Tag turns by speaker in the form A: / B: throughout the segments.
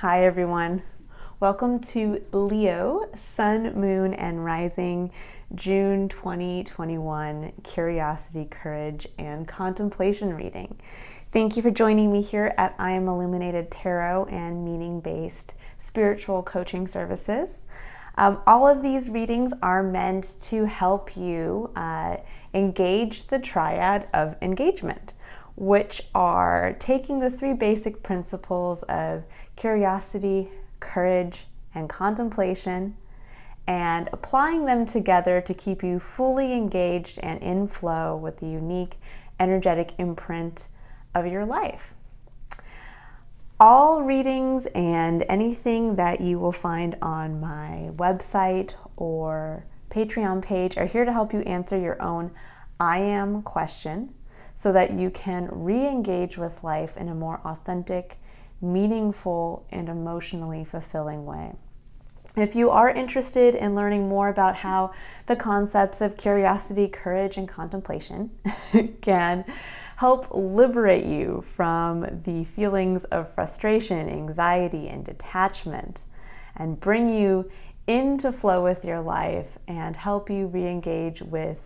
A: Hi everyone. Welcome to Leo, Sun, Moon, and Rising, June 2021 Curiosity, Courage, and Contemplation reading. Thank you for joining me here at I Am Illuminated Tarot and Meaning-Based Spiritual Coaching Services. All of these readings are meant to help you engage the Triad of Engagement, which are taking the three basic principles of curiosity, courage, and contemplation, and applying them together to keep you fully engaged and in flow with the unique energetic imprint of your life. All readings and anything that you will find on my website or Patreon page are here to help you answer your own I am question, so that you can re-engage with life in a more authentic, meaningful, and emotionally fulfilling way. If you are interested in learning more about how the concepts of curiosity, courage, and contemplation can help liberate you from the feelings of frustration, anxiety, and detachment, and bring you into flow with your life and help you re-engage with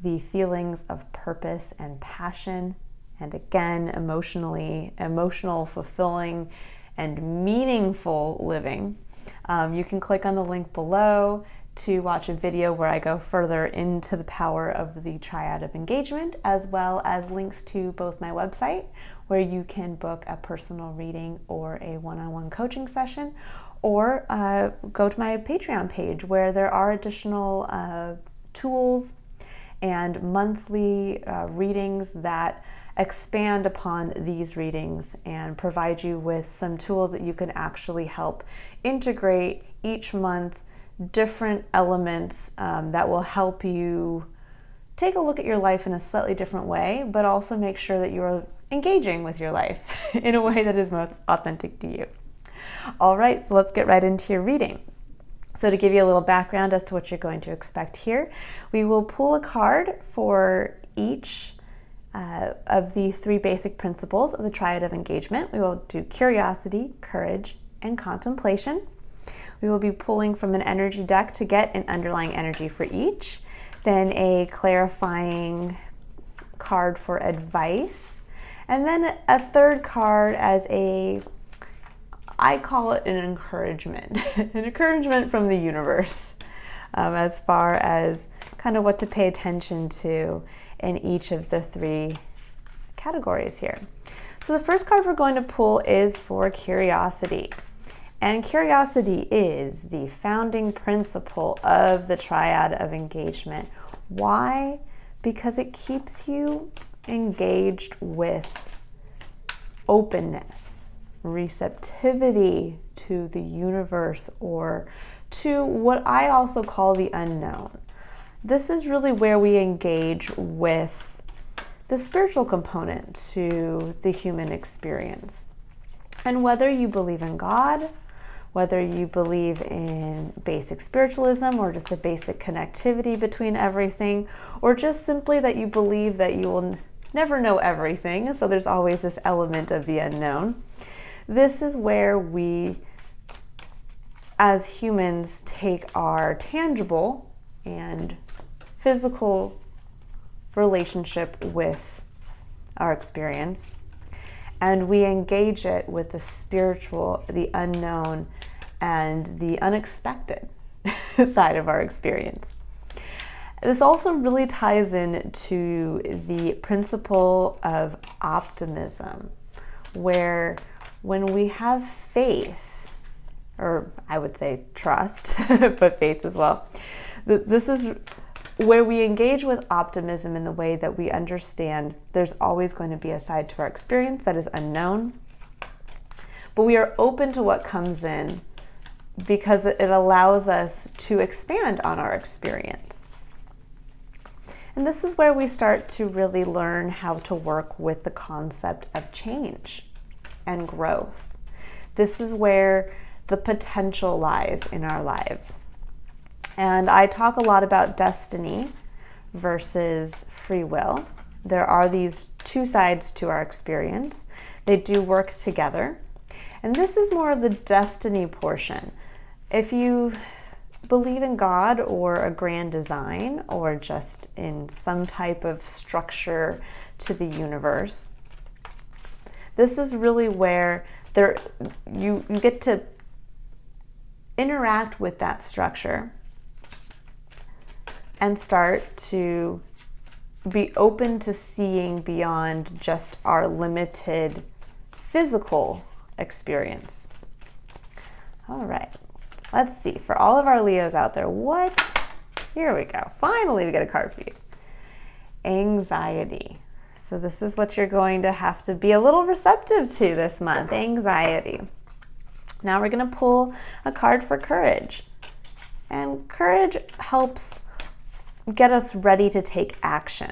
A: the feelings of purpose and passion, and again, emotional, fulfilling, and meaningful living, you can click on the link below to watch a video where I go further into the power of the Triad of Engagement, as well as links to both my website, where you can book a personal reading or a one-on-one coaching session, or go to my Patreon page, where there are additional tools and monthly readings that expand upon these readings and provide you with some tools that you can actually help integrate each month, different elements that will help you take a look at your life in a slightly different way, but also make sure that you're engaging with your life in a way that is most authentic to you. All right, so let's get right into your reading. So to give you a little background as to what you're going to expect here, we will pull a card for each of the three basic principles of the Triad of Engagement. We will do curiosity, courage, and contemplation. We will be pulling from an energy deck to get an underlying energy for each, then a clarifying card for advice, and then a third card as I call it an encouragement, an encouragement from the universe, as far as kind of what to pay attention to in each of the three categories here. So the first card we're going to pull is for curiosity. And curiosity is the founding principle of the Triad of Engagement. Why? Because it keeps you engaged with openness, receptivity to the universe, or to what I also call the unknown. This is really where we engage with the spiritual component to the human experience. And whether you believe in God, whether you believe in basic spiritualism or just a basic connectivity between everything, or just simply that you believe that you will never know everything, so there's always this element of the unknown. This is where we, as humans, take our tangible and physical relationship with our experience, and we engage it with the spiritual, the unknown, and the unexpected side of our experience. This also really ties in to the principle of optimism, where when we have faith, or I would say trust, but faith as well, this is where we engage with optimism in the way that we understand there's always going to be a side to our experience that is unknown, but we are open to what comes in because it allows us to expand on our experience. And this is where we start to really learn how to work with the concept of change and growth. This is where the potential lies in our lives. And I talk a lot about destiny versus free will. There are these two sides to our experience. They do work together. And this is more of the destiny portion. If you believe in God or a grand design or just in some type of structure to the universe, this is really where you get to interact with that structure and start to be open to seeing beyond just our limited physical experience. All right, let's see. For all of our Leos out there, here we go. Finally, we get a card for you. Anxiety. So this is what you're going to have to be a little receptive to this month, anxiety. Now we're going to pull a card for courage. And courage helps get us ready to take action.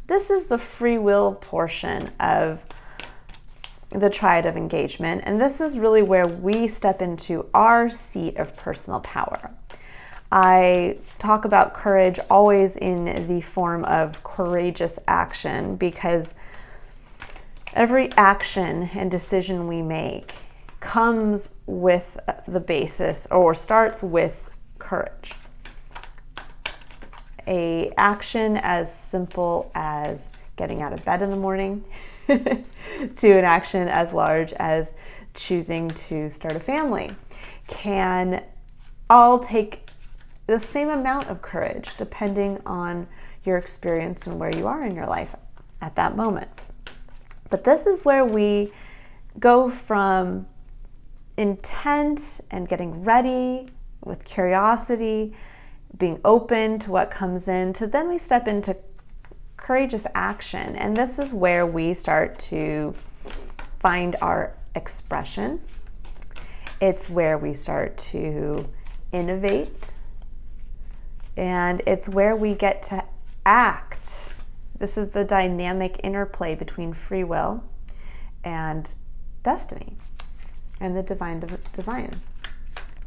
A: This is the free will portion of the Triad of Engagement, and this is really where we step into our seat of personal power. I talk about courage always in the form of courageous action, because every action and decision we make comes with the basis or starts with courage. An action as simple as getting out of bed in the morning to an action as large as choosing to start a family can all take the same amount of courage depending on your experience and where you are in your life at that moment. But this is where we go from intent and getting ready with curiosity, being open to what comes in, to then we step into courageous action. And this is where we start to find our expression. It's where we start to innovate. And it's where we get to act. This is the dynamic interplay between free will and destiny and the divine design.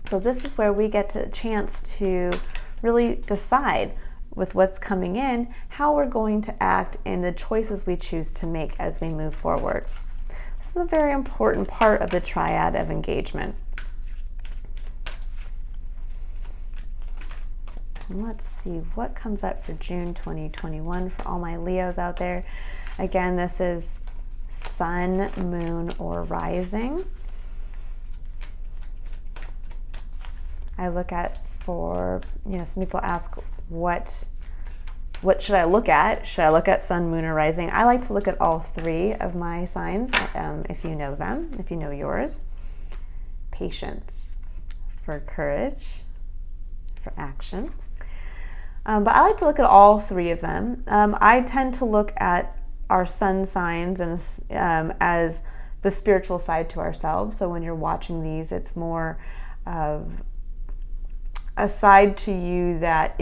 A: So this is where we get a chance to really decide with what's coming in, how we're going to act, and the choices we choose to make as we move forward. This is a very important part of the Triad of Engagement. And let's see what comes up for June 2021 for all my Leos out there. Again, this is sun, moon, or rising. I look at some people ask, what should I look at? Should I look at sun, moon, or rising? I like to look at all three of my signs, if you know them, if you know yours. Patience for courage, for action. But I like to look at all three of them. I tend to look at our sun signs and as the spiritual side to ourselves. So when you're watching these, it's more of a side to you that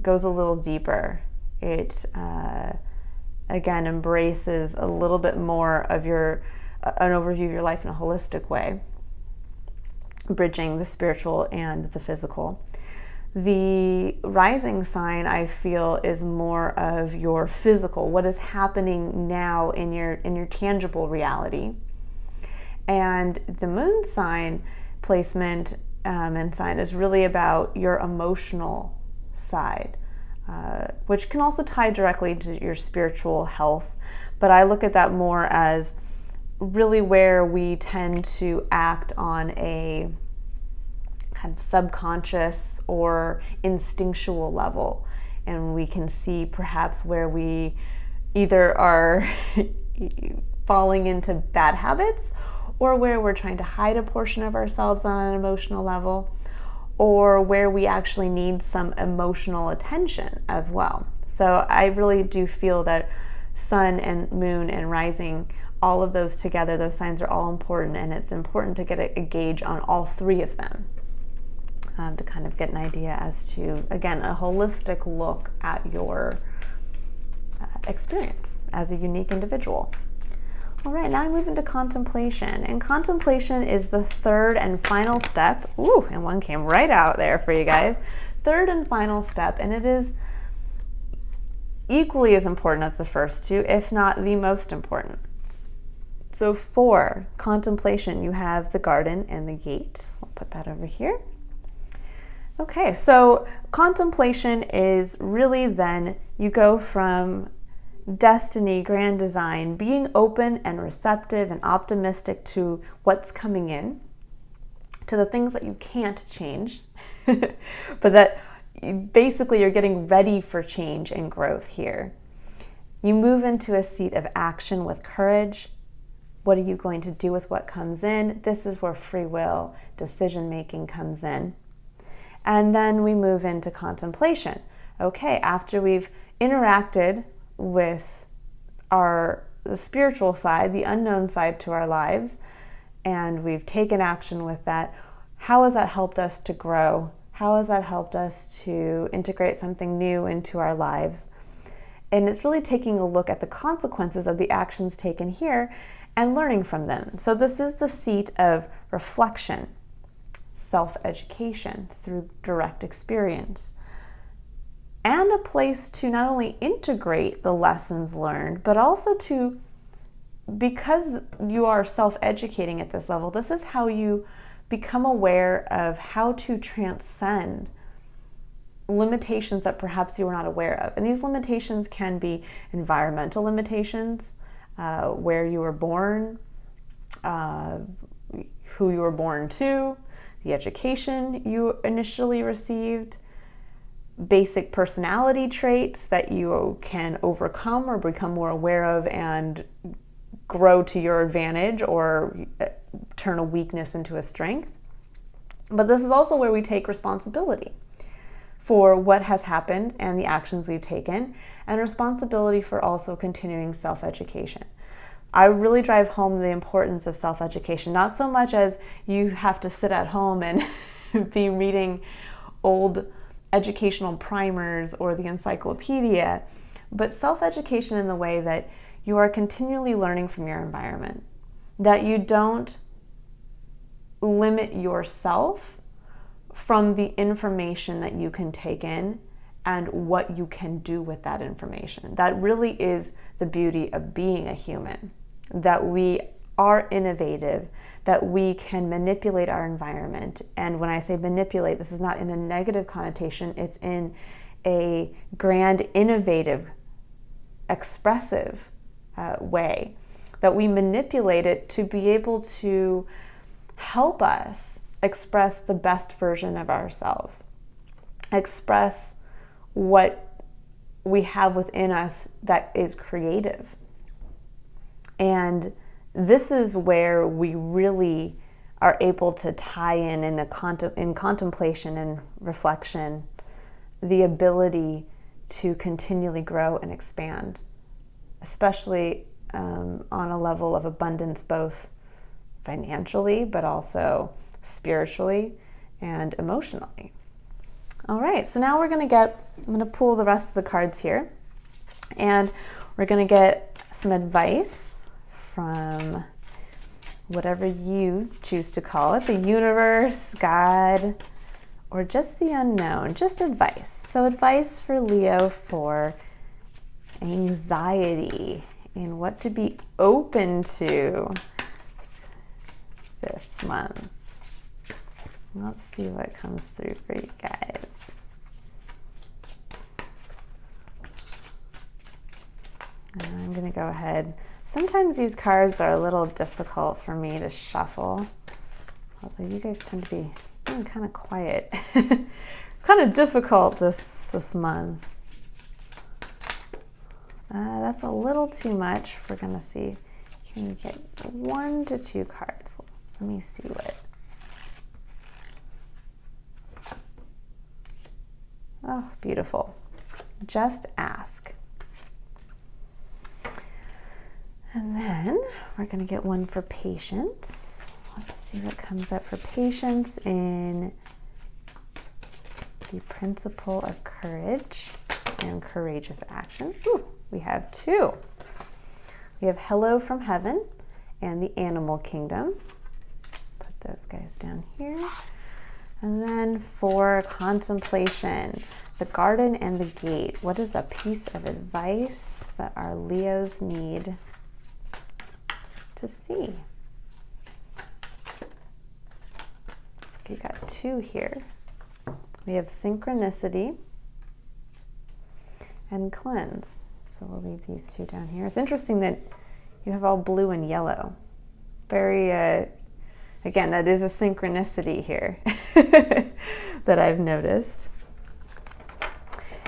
A: goes a little deeper. It again embraces a little bit more of an overview of your life in a holistic way, bridging the spiritual and the physical. The rising sign, I feel, is more of your physical, what is happening now in your tangible reality. And the moon sign placement and sign is really about your emotional side, which can also tie directly to your spiritual health. But I look at that more as really where we tend to act on a kind of subconscious or instinctual level. And we can see perhaps where we either are falling into bad habits, or where we're trying to hide a portion of ourselves on an emotional level, or where we actually need some emotional attention as well. So I really do feel that sun and moon and rising, all of those together, those signs are all important, and it's important to get a gauge on all three of them to kind of get an idea as to, again, a holistic look at your experience as a unique individual. All right, now I move into contemplation. And contemplation is the third and final step. Ooh, and one came right out there for you guys. Third and final step, and it is equally as important as the first two, if not the most important. So for contemplation, you have the garden and the gate. I'll put that over here. Okay, so contemplation is really then you go from destiny, grand design, being open and receptive and optimistic to what's coming in, to the things that you can't change, but that basically you're getting ready for change and growth here. You move into a seat of action with courage. What are you going to do with what comes in? This is where free will, decision-making comes in. And then we move into contemplation. Okay, after we've interacted with the spiritual side, the unknown side to our lives, and we've taken action with that, how has that helped us to grow? How has that helped us to integrate something new into our lives? And it's really taking a look at the consequences of the actions taken here and learning from them. So this is the seat of reflection, self-education through direct experience, and a place to not only integrate the lessons learned, but also to, because you are self-educating at this level, this is how you become aware of how to transcend limitations that perhaps you were not aware of. And these limitations can be environmental limitations, where you were born, who you were born to, the education you initially received, basic personality traits that you can overcome or become more aware of and grow to your advantage or turn a weakness into a strength. But this is also where we take responsibility for what has happened and the actions we've taken, and responsibility for also continuing self-education. I really drive home the importance of self-education, not so much as you have to sit at home and be reading old educational primers or the encyclopedia, but self-education in the way that you are continually learning from your environment, that you don't limit yourself from the information that you can take in and what you can do with that information. That really is the beauty of being a human, that we are innovative, that we can manipulate our environment. And when I say manipulate, this is not in a negative connotation, it's in a grand, innovative, expressive way, that we manipulate it to be able to help us express the best version of ourselves, express what we have within us that is creative. And this is where we really are able to tie in contemplation and reflection, the ability to continually grow and expand, especially on a level of abundance, both financially, but also spiritually and emotionally. All right, so now I'm going to pull the rest of the cards here, and we're going to get some advice from whatever you choose to call it, the universe, God, or just the unknown, just advice. So advice for Leo for anxiety and what to be open to this month. Let's see what comes through for you guys. And I'm going to go ahead. Sometimes these cards are a little difficult for me to shuffle, although you guys tend to be being kind of quiet. Kind of difficult this month. That's a little too much. We're going to see. Can we get 1 to 2 cards? Let me see what. Oh, beautiful. Just ask. And then we're going to get one for patience. Let's see what comes up for patience in the principle of courage and courageous action. Ooh, we have 2. We have Hello from Heaven and the Animal Kingdom. Put those guys down here. And then for contemplation, the garden and the gate. What is a piece of advice that our Leos need to see. So we got 2 here. We have synchronicity and cleanse. So we'll leave these 2 down here. It's interesting that you have all blue and yellow. Very, again, that is a synchronicity here that I've noticed.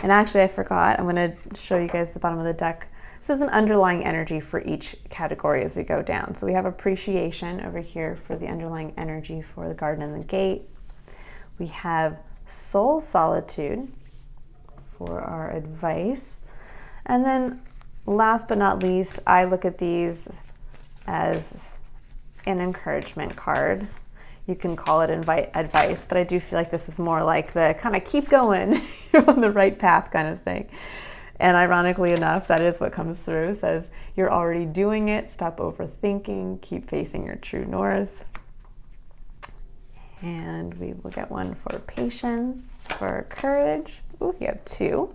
A: And actually, I forgot, I'm going to show you guys the bottom of the deck. This is an underlying energy for each category as we go down. So we have appreciation over here for the underlying energy for the garden and the gate. We have soul solitude for our advice. And then last but not least, I look at these as an encouragement card. You can call it advice, but I do feel like this is more like the kind of keep going, you're on the right path kind of thing. And ironically enough, that is what comes through. It says you're already doing it, stop overthinking, keep facing your true north. And we will get one for patience, for courage. Ooh, you have 2.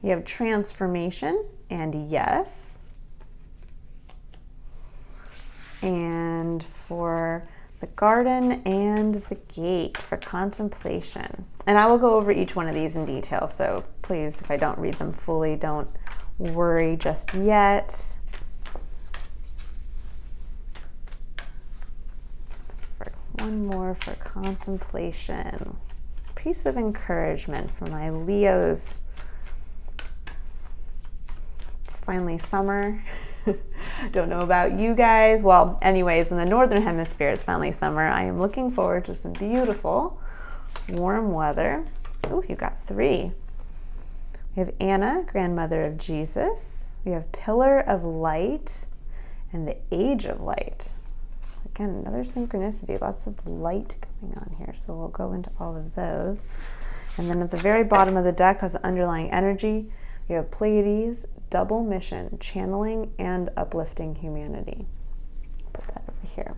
A: You have transformation and yes. And for the garden and the gate, for contemplation. And I will go over each one of these in detail, so please, if I don't read them fully, don't worry just yet. One more for contemplation. Piece of encouragement for my Leos. It's finally summer. Don't know about you guys. Well, anyways, in the Northern Hemisphere, it's finally summer. I am looking forward to some beautiful, warm weather. Oh, you got 3. We have Anna, grandmother of Jesus. We have Pillar of Light and the Age of Light. Again, another synchronicity, lots of light going on here. So we'll go into all of those. And then at the very bottom of the deck has underlying energy. We have Pleiades, double mission, channeling and uplifting humanity. Put that over here.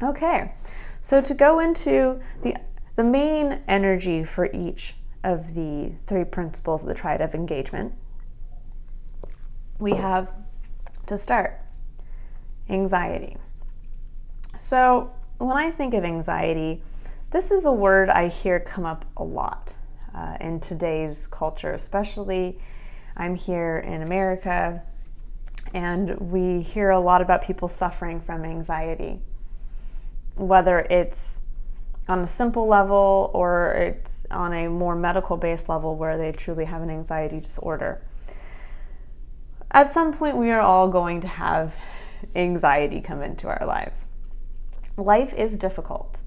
A: Okay, so to go into the main energy for each of the 3 principles of the Triad of Engagement, we have to start anxiety. So when I think of anxiety, this is a word I hear come up a lot in today's culture, especially I'm here in America, and we hear a lot about people suffering from anxiety, whether it's on a simple level or it's on a more medical-based level where they truly have an anxiety disorder. At some point, we are all going to have anxiety come into our lives. Life is difficult,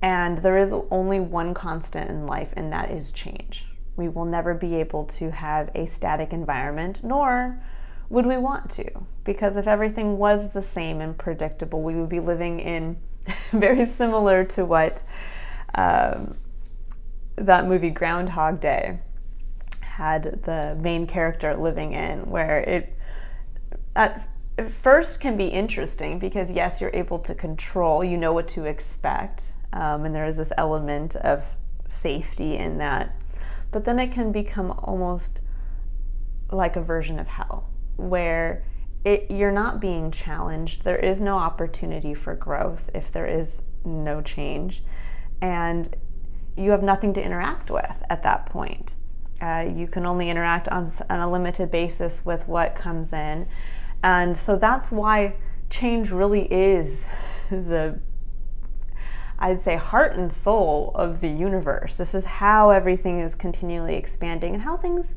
A: and there is only one constant in life, and that is change. We will never be able to have a static environment, nor would we want to, because if everything was the same and predictable, we would be living in very similar to what that movie Groundhog Day had the main character living in, where it at first can be interesting because yes, you're able to control, you know what to expect, and there is this element of safety in that. But then it can become almost like a version of hell, where you're not being challenged. There is no opportunity for growth if there is no change, and you have nothing to interact with at that point. You can only interact on a limited basis with what comes in, and so that's why change really is I'd say heart and soul of the universe. This is how everything is continually expanding and how things,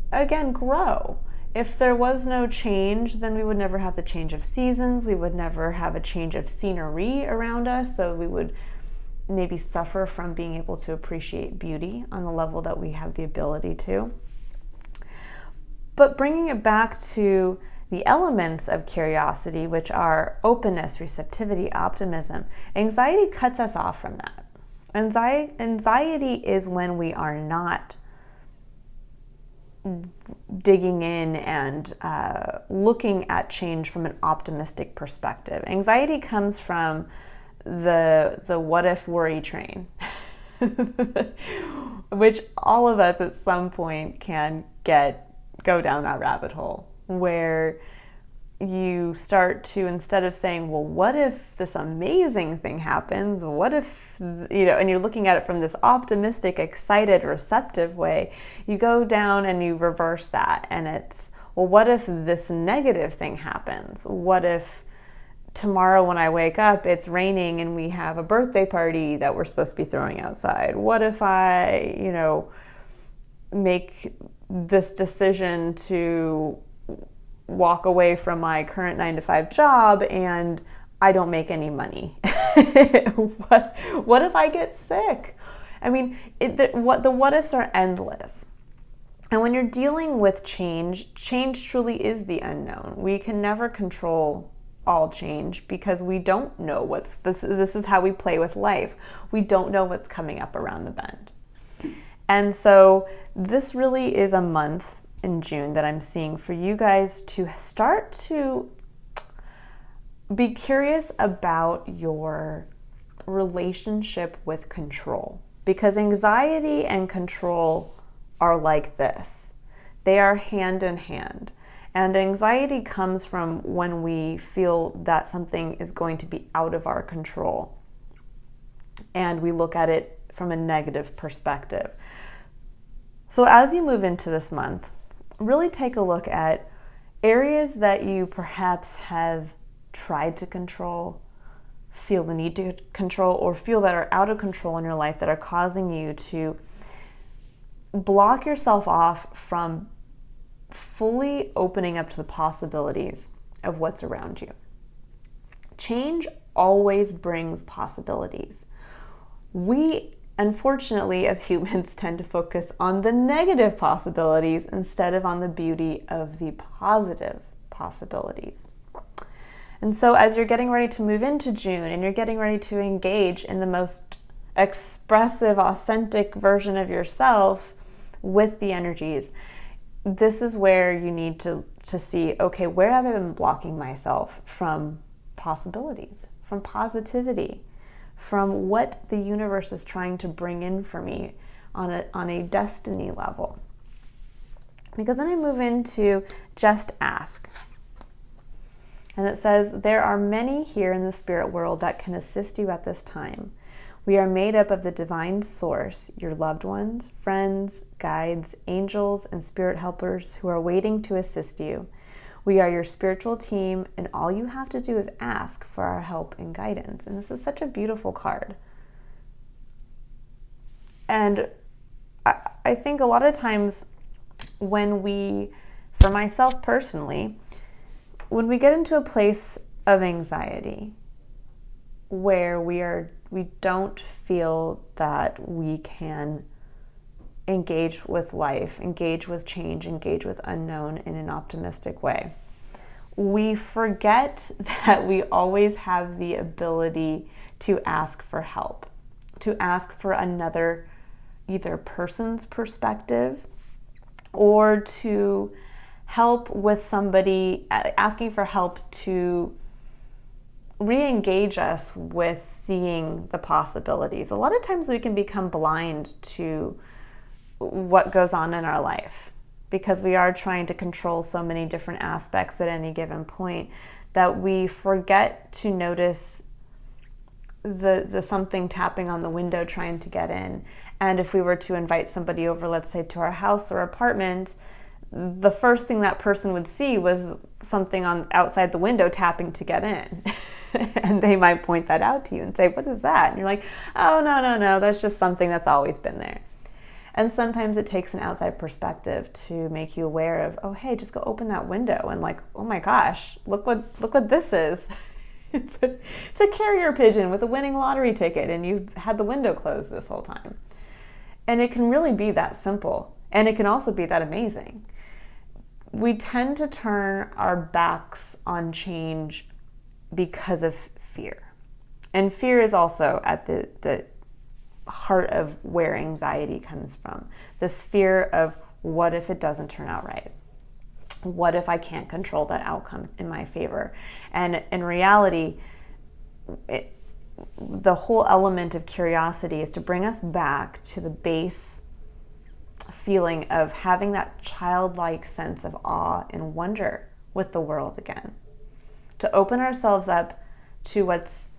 A: again, grow. If there was no change, then we would never have the change of seasons. We would never have a change of scenery around us. So we would maybe suffer from being able to appreciate beauty on the level that we have the ability to. But bringing it back to the elements of curiosity, which are openness, receptivity, optimism, anxiety cuts us off from that. Anxiety is when we are not digging in and looking at change from an optimistic perspective. Anxiety comes from the what if worry train, which all of us at some point can go down that rabbit hole, where you start to, instead of saying, well, what if this amazing thing happens? What if, and you're looking at it from this optimistic, excited, receptive way, you go down and you reverse that. And it's, well, what if this negative thing happens? What if tomorrow when I wake up, it's raining and we have a birthday party that we're supposed to be throwing outside? What if I, make this decision to walk away from my current 9-to-5 job and I don't make any money? What if I get sick? I mean, the what ifs are endless. And when you're dealing with change truly is the unknown. We can never control all change because we don't know this is how we play with life. We don't know what's coming up around the bend. And so this really is a month in June that I'm seeing for you guys to start to be curious about your relationship with control, because anxiety and control are like this. They are hand in hand. And anxiety comes from when we feel that something is going to be out of our control and we look at it from a negative perspective. So as you move into this month, really take a look at areas that you perhaps have tried to control, feel the need to control, or feel that are out of control in your life that are causing you to block yourself off from fully opening up to the possibilities of what's around you. Change always brings possibilities. We, unfortunately, as humans, tend to focus on the negative possibilities instead of on the beauty of the positive possibilities. And so as you're getting ready to move into June and you're getting ready to engage in the most expressive, authentic version of yourself with the energies, this is where you need to see, okay, where have I been blocking myself from possibilities, from positivity, from what the universe is trying to bring in for me on a destiny level. Because then I move into just ask. And it says, there are many here in the spirit world that can assist you at this time. We are made up of the divine source, your loved ones, friends, guides, angels, and spirit helpers who are waiting to assist you. We are your spiritual team, and all you have to do is ask for our help and guidance. And this is such a beautiful card. And I think a lot of times when we, for myself personally, when we get into a place of anxiety where we don't feel that we can engage with life, engage with change, engage with unknown in an optimistic way, we forget that we always have the ability to ask for help, to ask for another either person's perspective or to help with somebody, asking for help to re-engage us with seeing the possibilities. A lot of times we can become blind to what goes on in our life because we are trying to control so many different aspects at any given point that we forget to notice the something tapping on the window trying to get in. And if we were to invite somebody over, let's say to our house or apartment, the first thing that person would see was something on outside the window tapping to get in. And they might point that out to you and say, what is that? And you're like, oh, no, that's just something that's always been there. And sometimes it takes an outside perspective to make you aware of, oh, hey, just go open that window and like, oh my gosh, look what this is. It's a carrier pigeon with a winning lottery ticket and you've had the window closed this whole time. And it can really be that simple. And it can also be that amazing. We tend to turn our backs on change because of fear. And fear is also at the heart of where anxiety comes from. This fear of what if it doesn't turn out right? What if I can't control that outcome in my favor? And in reality, the whole element of curiosity is to bring us back to the base feeling of having that childlike sense of awe and wonder with the world again. to open ourselves up to what's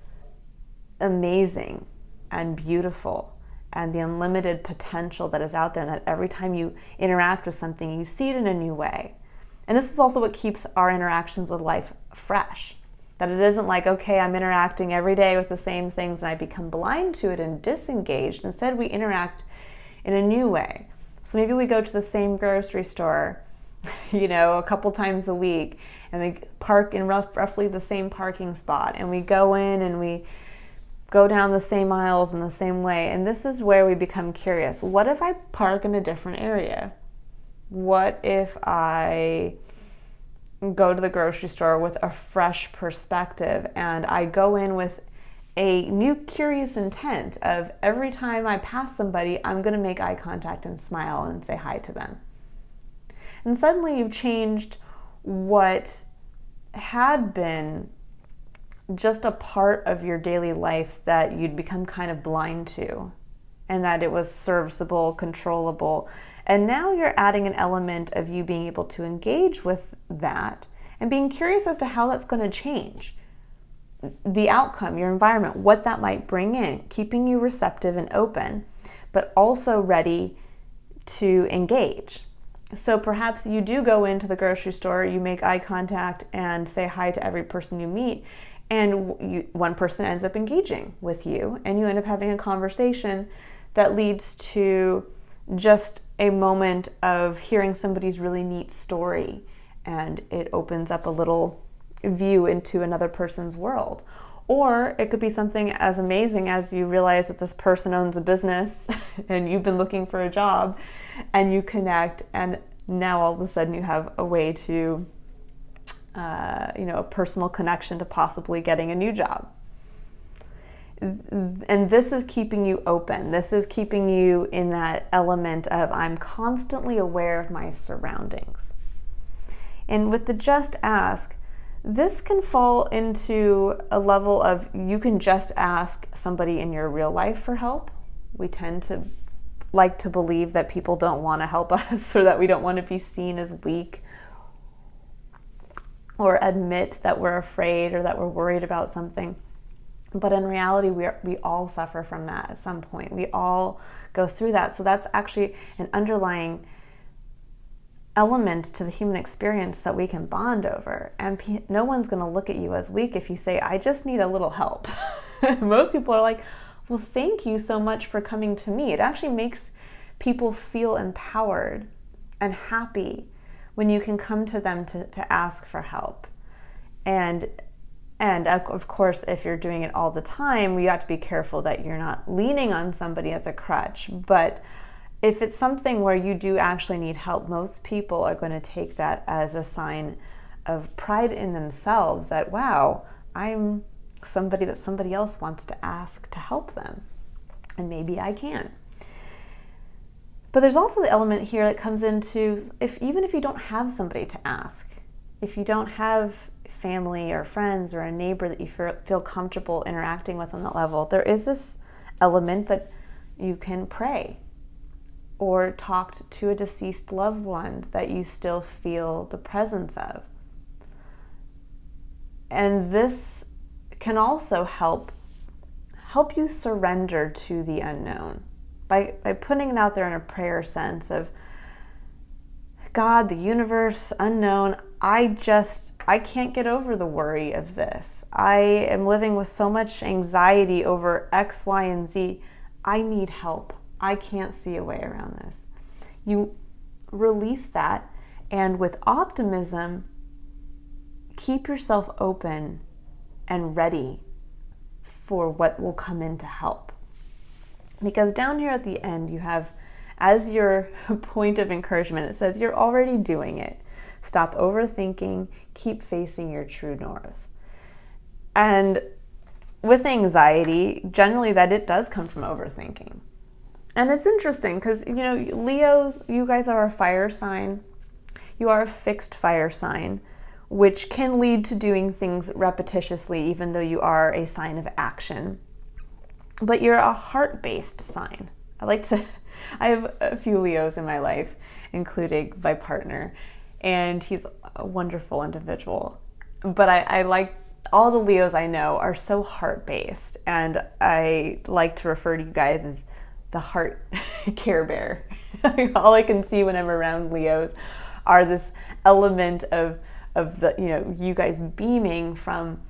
A: amazing and beautiful and the unlimited potential that is out there, and that every time you interact with something, you see it in a new way. And this is also what keeps our interactions with life fresh. That it isn't like, okay, I'm interacting every day with the same things and I become blind to it and disengaged. Instead, we interact in a new way. So maybe we go to the same grocery store, a couple times a week, and we park in roughly the same parking spot, and we go in and we go down the same aisles in the same way. And this is where we become curious. What if I park in a different area? What if I go to the grocery store with a fresh perspective and I go in with a new curious intent of every time I pass somebody, I'm going to make eye contact and smile and say hi to them. And suddenly you've changed what had been just a part of your daily life that you'd become kind of blind to, and that it was serviceable, controllable. And now you're adding an element of you being able to engage with that and being curious as to how that's going to change the outcome, your environment, what that might bring in, keeping you receptive and open, but also ready to engage. So perhaps you do go into the grocery store, you make eye contact and say hi to every person you meet, and one person ends up engaging with you, and you end up having a conversation that leads to just a moment of hearing somebody's really neat story, and it opens up a little view into another person's world. Or it could be something as amazing as you realize that this person owns a business and you've been looking for a job, and you connect, and now all of a sudden you have a way to a personal connection to possibly getting a new job. And this is keeping you open. This is keeping you in that element of I'm constantly aware of my surroundings. And with the just ask, this can fall into a level of you can just ask somebody in your real life for help. We tend to like to believe that people don't want to help us, or that we don't want to be seen as weak, or admit that we're afraid or that we're worried about something. But in reality, we all suffer from that at some point. We all go through that. So that's actually an underlying element to the human experience that we can bond over. And no one's going to look at you as weak if you say, I just need a little help. Most people are like, well, thank you so much for coming to me. It actually makes people feel empowered and happy when you can come to them to ask for help. And of course, if you're doing it all the time, you have to be careful that you're not leaning on somebody as a crutch. But if it's something where you do actually need help, most people are going to take that as a sign of pride in themselves, that, wow, I'm somebody that somebody else wants to ask to help them, and maybe I can. But there's also the element here that comes into even if you don't have somebody to ask, if you don't have family or friends or a neighbor that you feel comfortable interacting with on that level, there is this element that you can pray or talk to a deceased loved one that you still feel the presence of. And this can also help you surrender to the unknown by putting it out there in a prayer sense of, God, the universe, unknown, I can't get over the worry of this. I am living with so much anxiety over X, Y, and Z. I need help. I can't see a way around this. You release that, and with optimism, keep yourself open and ready for what will come in to help. Because down here at the end, you have, as your point of encouragement, it says you're already doing it. Stop overthinking, keep facing your true north. And with anxiety, generally that it does come from overthinking. And it's interesting because, Leos, you guys are a fire sign. You are a fixed fire sign, which can lead to doing things repetitiously, even though you are a sign of action. But you're a heart-based sign. I have a few Leos in my life, including my partner, and he's a wonderful individual. but I like, all the Leos I know are so heart-based, and I like to refer to you guys as the heart Care Bear. All I can see when I'm around Leos are this element of the, you guys beaming from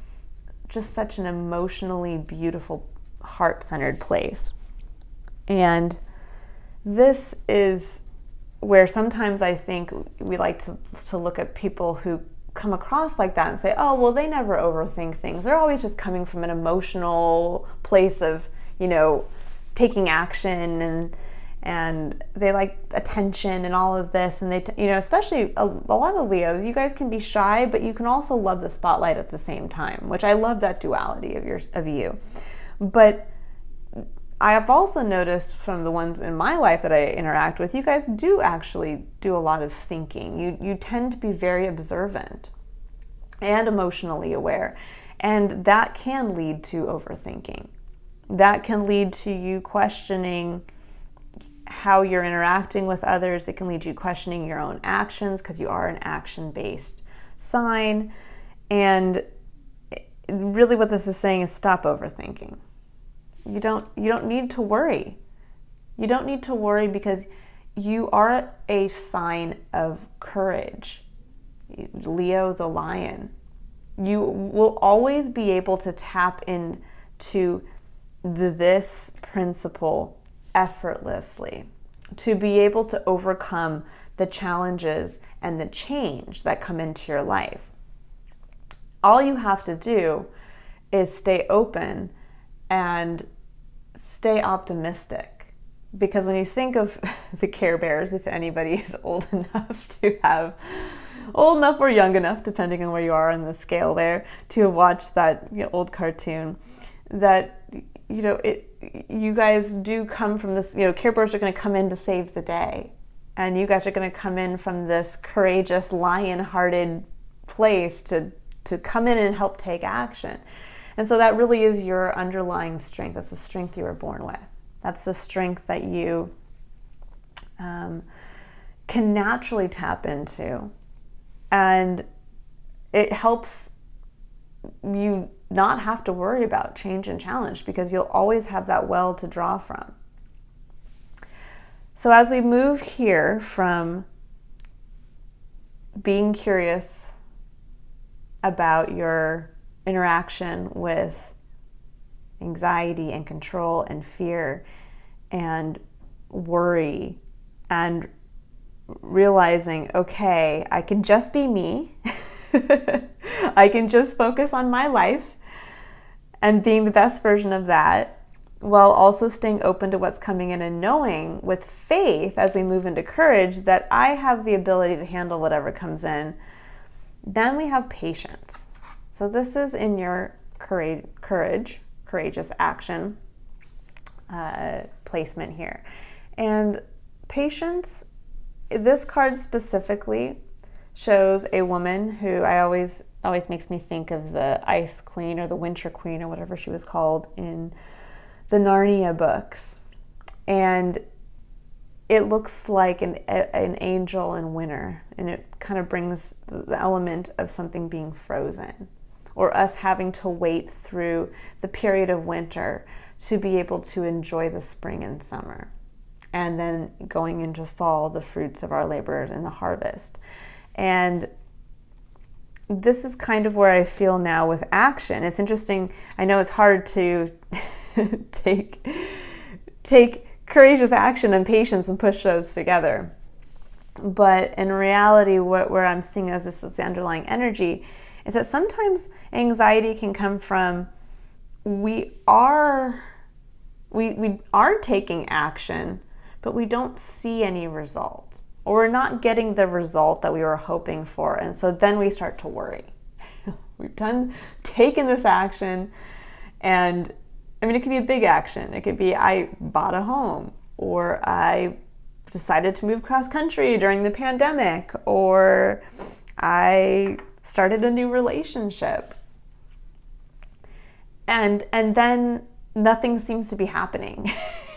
A: just such an emotionally beautiful, heart-centered place. And this is where sometimes I think we like to look at people who come across like that and say, oh, well, they never overthink things. They're always just coming from an emotional place of, taking action, and they like attention and all of this. And they, especially a lot of Leos, you guys can be shy, but you can also love the spotlight at the same time, which I love that duality of you. But I have also noticed from the ones in my life that I interact with, you guys do actually do a lot of thinking. You tend to be very observant and emotionally aware, and that can lead to overthinking. That can lead to you questioning how you're interacting with others. It can lead you questioning your own actions, because you are an action-based sign. And really what this is saying is stop overthinking. You don't need to worry. You don't need to worry, because you are a sign of courage. Leo the lion. You will always be able to tap into this principle effortlessly, to be able to overcome the challenges and the change that come into your life. All you have to do is stay open and stay optimistic. Because when you think of the Care Bears, if anybody is old enough or young enough, depending on where you are on the scale there, to watch that old cartoon, that you guys do come from this, Care Bears are going to come in to save the day. And you guys are going to come in from this courageous, lion-hearted place to come in and help take action. And so that really is your underlying strength. That's the strength you were born with. That's the strength that you can naturally tap into. And it helps you not have to worry about change and challenge, because you'll always have that well to draw from. So as we move here from being curious about your interaction with anxiety and control and fear and worry, and realizing, okay, I can just be me. I can just focus on my life and being the best version of that, while also staying open to what's coming in, and knowing with faith as we move into courage that I have the ability to handle whatever comes in. Then we have patience. So this is in your courageous action placement here. And patience, this card specifically shows a woman who always makes me think of the Ice Queen or the Winter Queen or whatever she was called in the Narnia books. And it looks like an angel in winter, and it kind of brings the element of something being frozen, or us having to wait through the period of winter to be able to enjoy the spring and summer, and then going into fall, the fruits of our labor and the harvest. And this is kind of where I feel now with action. It's interesting. I know it's hard to take courageous action and patience and push those together. But in reality, where I'm seeing as this is the underlying energy is that sometimes anxiety can come from we are taking action, but we don't see any result, or we're not getting the result that we were hoping for. And so then we start to worry. We've taken this action, and I mean, it could be a big action. It could be I bought a home, or I decided to move cross country during the pandemic, or I started a new relationship. And then nothing seems to be happening.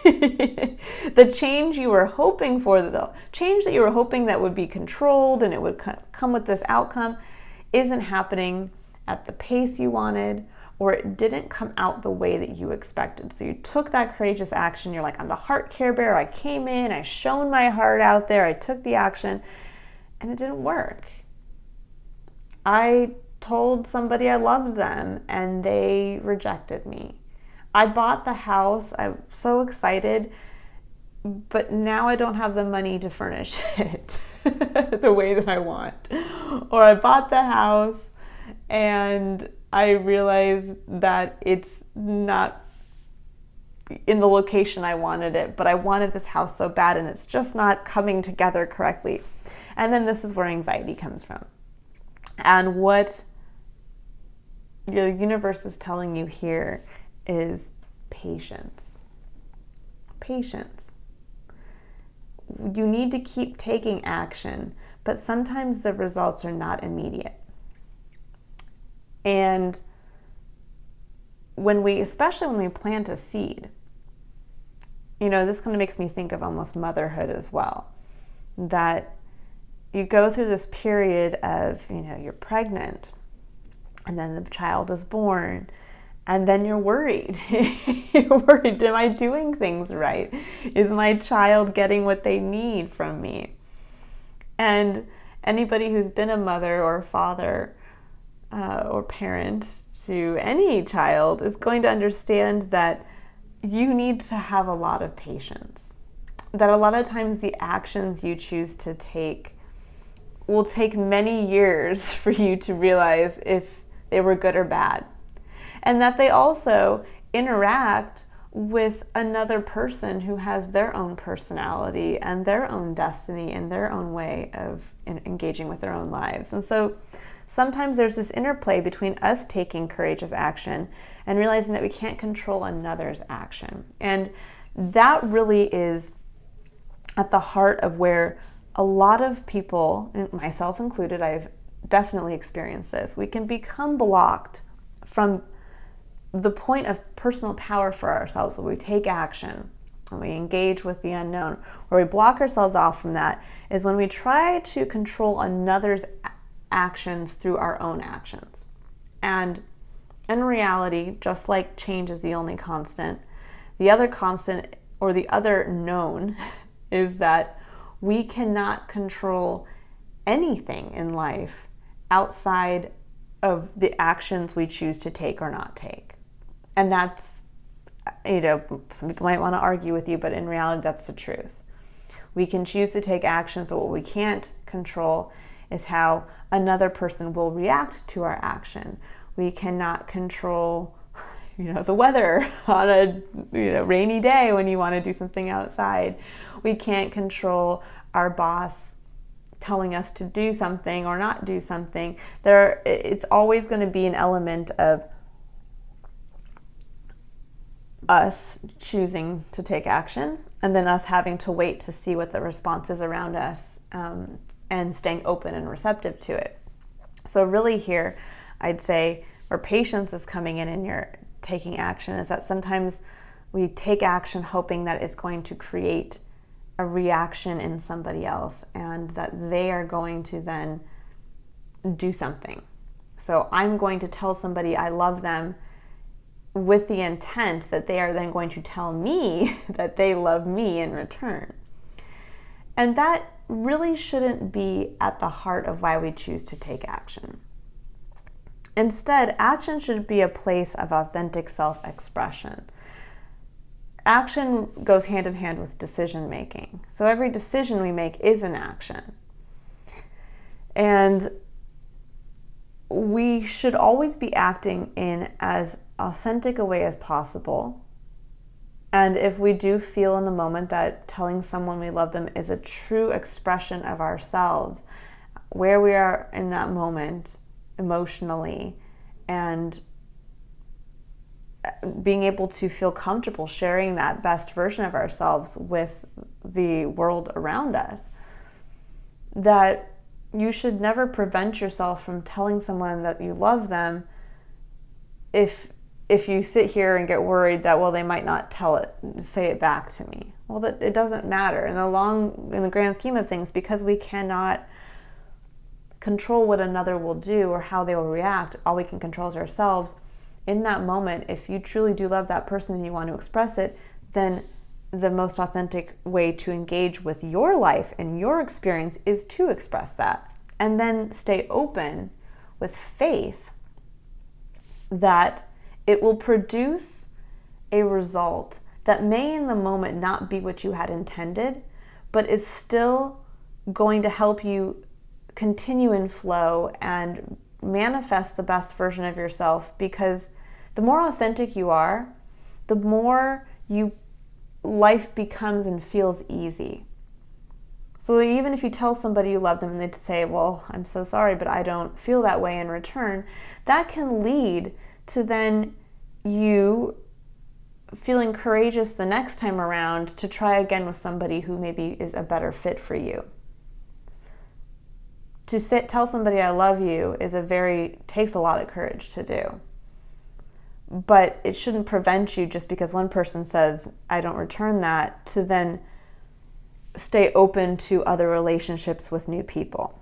A: The change you were hoping for, the change that you were hoping that would be controlled and it would come with this outcome, isn't happening. at the pace you wanted, or it didn't come out the way that you expected. So you took that courageous action. You're like, I'm the heart care bearer. I came in, I shone my heart out there. I took the action, and it didn't work. I told somebody I loved them, and they rejected me. I bought the house. I'm so excited, but now I don't have the money to furnish it the way that I want. Or I bought the house and I realized that it's not in the location I wanted it, but I wanted this house so bad and it's just not coming together correctly. And then this is where anxiety comes from. And what your universe is telling you here is patience. Patience. You need to keep taking action, but sometimes the results are not immediate. And especially when we plant a seed, this kind of makes me think of almost motherhood as well. That you go through this period of, you're pregnant, and then the child is born, and then you're worried. You're worried, am I doing things right? Is my child getting what they need from me? And anybody who's been a mother or father or parent to any child is going to understand that you need to have a lot of patience. That a lot of times the actions you choose to take will take many years for you to realize if they were good or bad. And that they also interact with another person who has their own personality and their own destiny and their own way of engaging with their own lives. And so sometimes there's this interplay between us taking courageous action and realizing that we can't control another's action. And that really is at the heart of where a lot of people, myself included, I've definitely experienced this. We can become blocked from the point of personal power for ourselves when we take action, when we engage with the unknown. Where we block ourselves off from that is when we try to control another's actions through our own actions. And in reality, just like change is the only constant, the other constant or the other known is that we cannot control anything in life outside of the actions we choose to take or not take. And that's, some people might want to argue with you, but in reality, that's the truth. We can choose to take actions, but what we can't control is how another person will react to our action. We cannot control, the weather on a, rainy day when you want to do something outside. We can't control our boss telling us to do something or not do something. It's always going to be an element of us choosing to take action and then us having to wait to see what the response is around us and staying open and receptive to it. So really here, I'd say where patience is coming in and you're taking action is that sometimes we take action hoping that it's going to create a reaction in somebody else and that they are going to then do something. So I'm going to tell somebody I love them with the intent that they are then going to tell me that they love me in return. And that really shouldn't be at the heart of why we choose to take action. Instead, action should be a place of authentic self-expression. Action goes hand in hand with decision making. So every decision we make is an action. And we should always be acting in as authentic a way as possible. And if we do feel in the moment that telling someone we love them is a true expression of ourselves, where we are in that moment emotionally, and being able to feel comfortable sharing that best version of ourselves with the world around us, that you should never prevent yourself from telling someone that you love them if you sit here and get worried that, well, they might not say it back to me. Well, that it doesn't matter in the grand scheme of things, because we cannot control what another will do or how they will react. All we can control is ourselves. In that moment, if you truly do love that person and you want to express it, then the most authentic way to engage with your life and your experience is to express that. And then stay open with faith that it will produce a result that may in the moment not be what you had intended, but is still going to help you continue in flow and manifest the best version of yourself. Because the more authentic you are, the more life becomes and feels easy. So even if you tell somebody you love them and they say, well, I'm so sorry, but I don't feel that way in return, that can lead to then you feeling courageous the next time around to try again with somebody who maybe is a better fit for you. To tell somebody I love you takes a lot of courage to do. But it shouldn't prevent you just because one person says, I don't return that, to then stay open to other relationships with new people.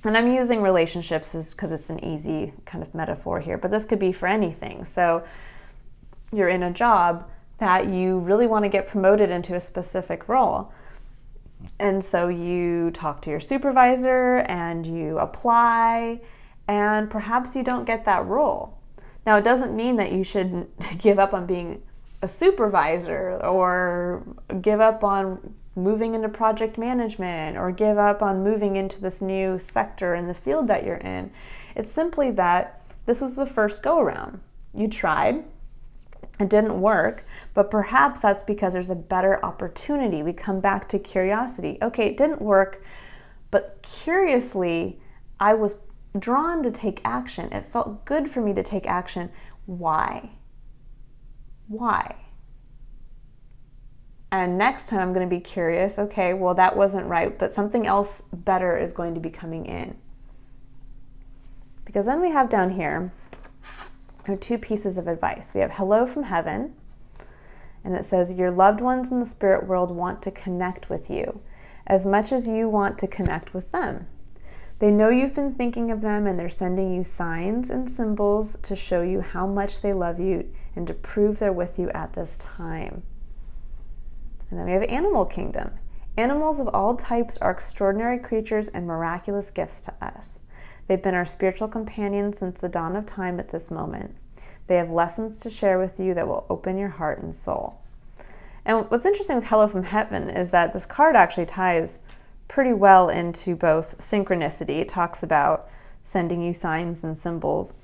A: And I'm using relationships because it's an easy kind of metaphor here, but this could be for anything. So you're in a job that you really want to get promoted into a specific role. And so you talk to your supervisor and you apply, and perhaps you don't get that role. Now, it doesn't mean that you should give up on being a supervisor or give up on moving into project management or give up on moving into this new sector in the field that you're in. It's simply that this was the first go around. You tried. It didn't work, but perhaps that's because there's a better opportunity. We come back to curiosity. Okay, it didn't work, but curiously, I was drawn to take action. It felt good for me to take action. Why? And next time I'm going to be curious. Okay, well, that wasn't right, but something else better is going to be coming in. Because then we have down here, there are two pieces of advice. We have hello from heaven, and it says, your loved ones in the spirit world want to connect with you as much as you want to connect with them. They know you've been thinking of them, and they're sending you signs and symbols to show you how much they love you and to prove they're with you at this time. And then we have animal kingdom. Animals of all types are extraordinary creatures and miraculous gifts to us. They've been our spiritual companions since the dawn of time at this moment. They have lessons to share with you that will open your heart and soul. And what's interesting with Hello from Heaven is that this card actually ties pretty well into both synchronicity. It talks about sending you signs and symbols,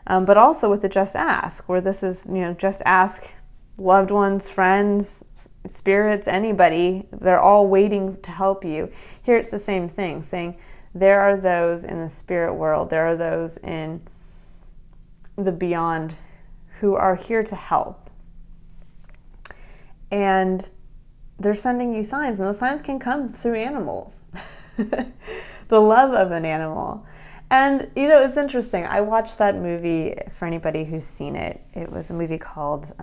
A: but also with the just ask, where this is, just ask loved ones, friends, spirits, anybody. They're all waiting to help you. Here it's the same thing, saying there are those in the spirit world, there are those in the beyond who are here to help. And they're sending you signs, and those signs can come through animals. The love of an animal. And, it's interesting. I watched that movie, for anybody who's seen it. It was a movie called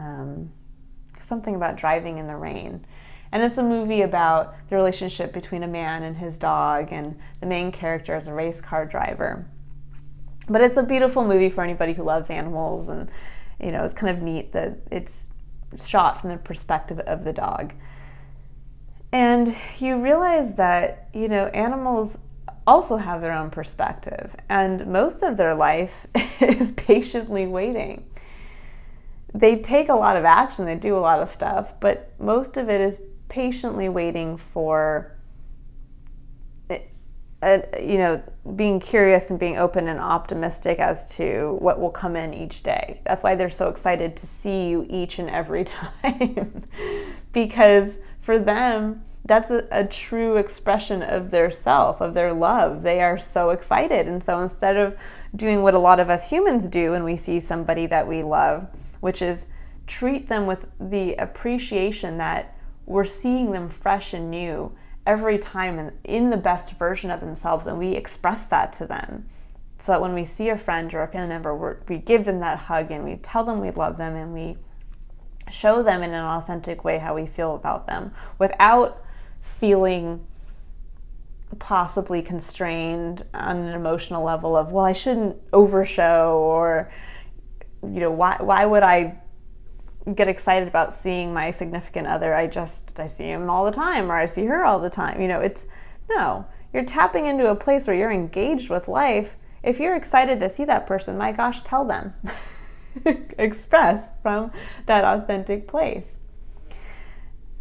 A: something about driving in the rain. And it's a movie about the relationship between a man and his dog, and the main character is a race car driver. But it's a beautiful movie for anybody who loves animals, and, it's kind of neat that it's shot from the perspective of the dog. And you realize that, animals also have their own perspective, and most of their life is patiently waiting. They take a lot of action, they do a lot of stuff, but most of it is patiently waiting for, being curious and being open and optimistic as to what will come in each day. That's why they're so excited to see you each and every time, because for them, that's a true expression of their self, of their love. They are so excited. And so instead of doing what a lot of us humans do when we see somebody that we love, which is treat them with the appreciation that we're seeing them fresh and new every time and in the best version of themselves, and we express that to them. So that when we see a friend or a family member, we give them that hug and we tell them we love them, and we show them in an authentic way how we feel about them without feeling possibly constrained on an emotional level of, well, I shouldn't overshow, or, why would I get excited about seeing my significant other? I see him all the time, or I see her all the time. You're tapping into a place where you're engaged with life. If you're excited to see that person, my gosh, tell them. Express from that authentic place.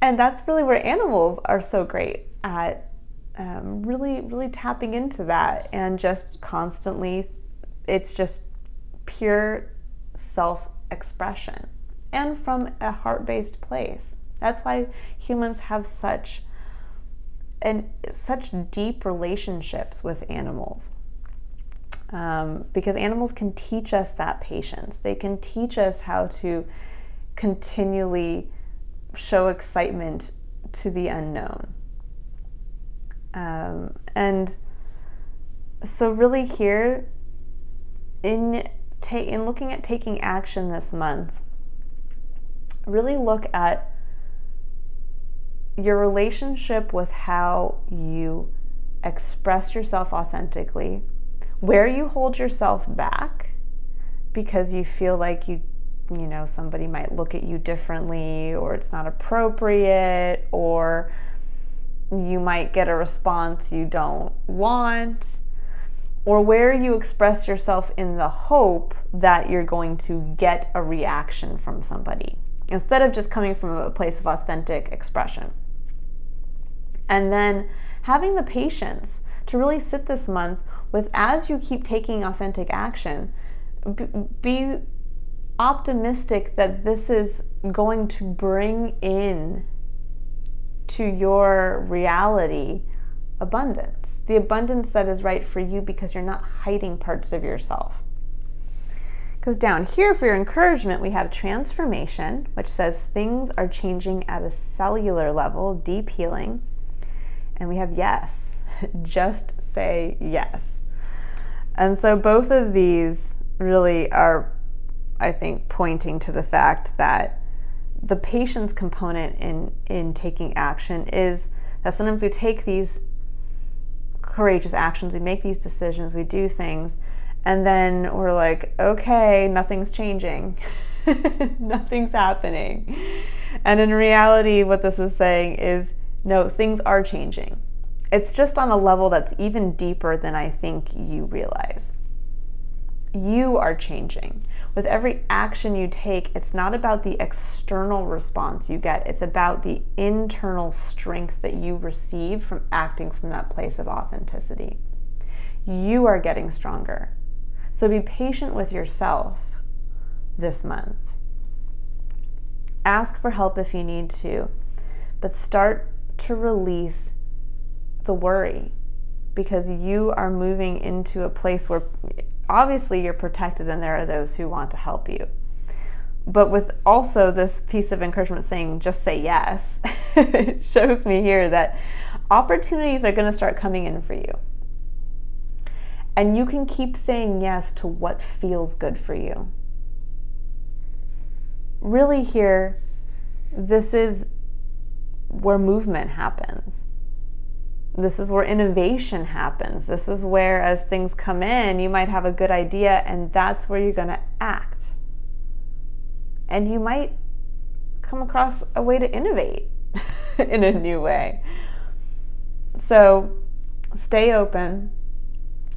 A: And that's really where animals are so great at, really, really tapping into that, and just constantly, it's just pure self-expression, and from a heart-based place. That's why humans have such deep relationships with animals, because animals can teach us that patience. They can teach us how to continually show excitement to the unknown. And so really here, in looking at taking action this month, really look at your relationship with how you express yourself authentically, where you hold yourself back because you feel like somebody might look at you differently, or it's not appropriate, or you might get a response you don't want, or where you express yourself in the hope that you're going to get a reaction from somebody, instead of just coming from a place of authentic expression. And then having the patience to really sit this month with, as you keep taking authentic action, be optimistic that this is going to bring in to your reality abundance, the abundance that is right for you, because you're not hiding parts of yourself. Because down here for your encouragement, we have transformation, which says things are changing at a cellular level, deep healing. And we have yes, just say yes. And so both of these really are, I think, pointing to the fact that the patience component in taking action is that sometimes we take these courageous actions, we make these decisions, we do things, and then we're like, okay, nothing's changing. Nothing's happening. And in reality, what this is saying is, no, things are changing. It's just on a level that's even deeper than I think you realize. You are changing. With every action you take, it's not about the external response you get. It's about the internal strength that you receive from acting from that place of authenticity. You are getting stronger. So be patient with yourself this month. Ask for help if you need to, but start to release the worry, because you are moving into a place where obviously you're protected and there are those who want to help you. But with also this piece of encouragement saying, just say yes, it shows me here that opportunities are going to start coming in for you. And you can keep saying yes to what feels good for you. Really here, this is where movement happens. This is where innovation happens. This is where, as things come in, you might have a good idea, and that's where you're going to act. And you might come across a way to innovate in a new way. So stay open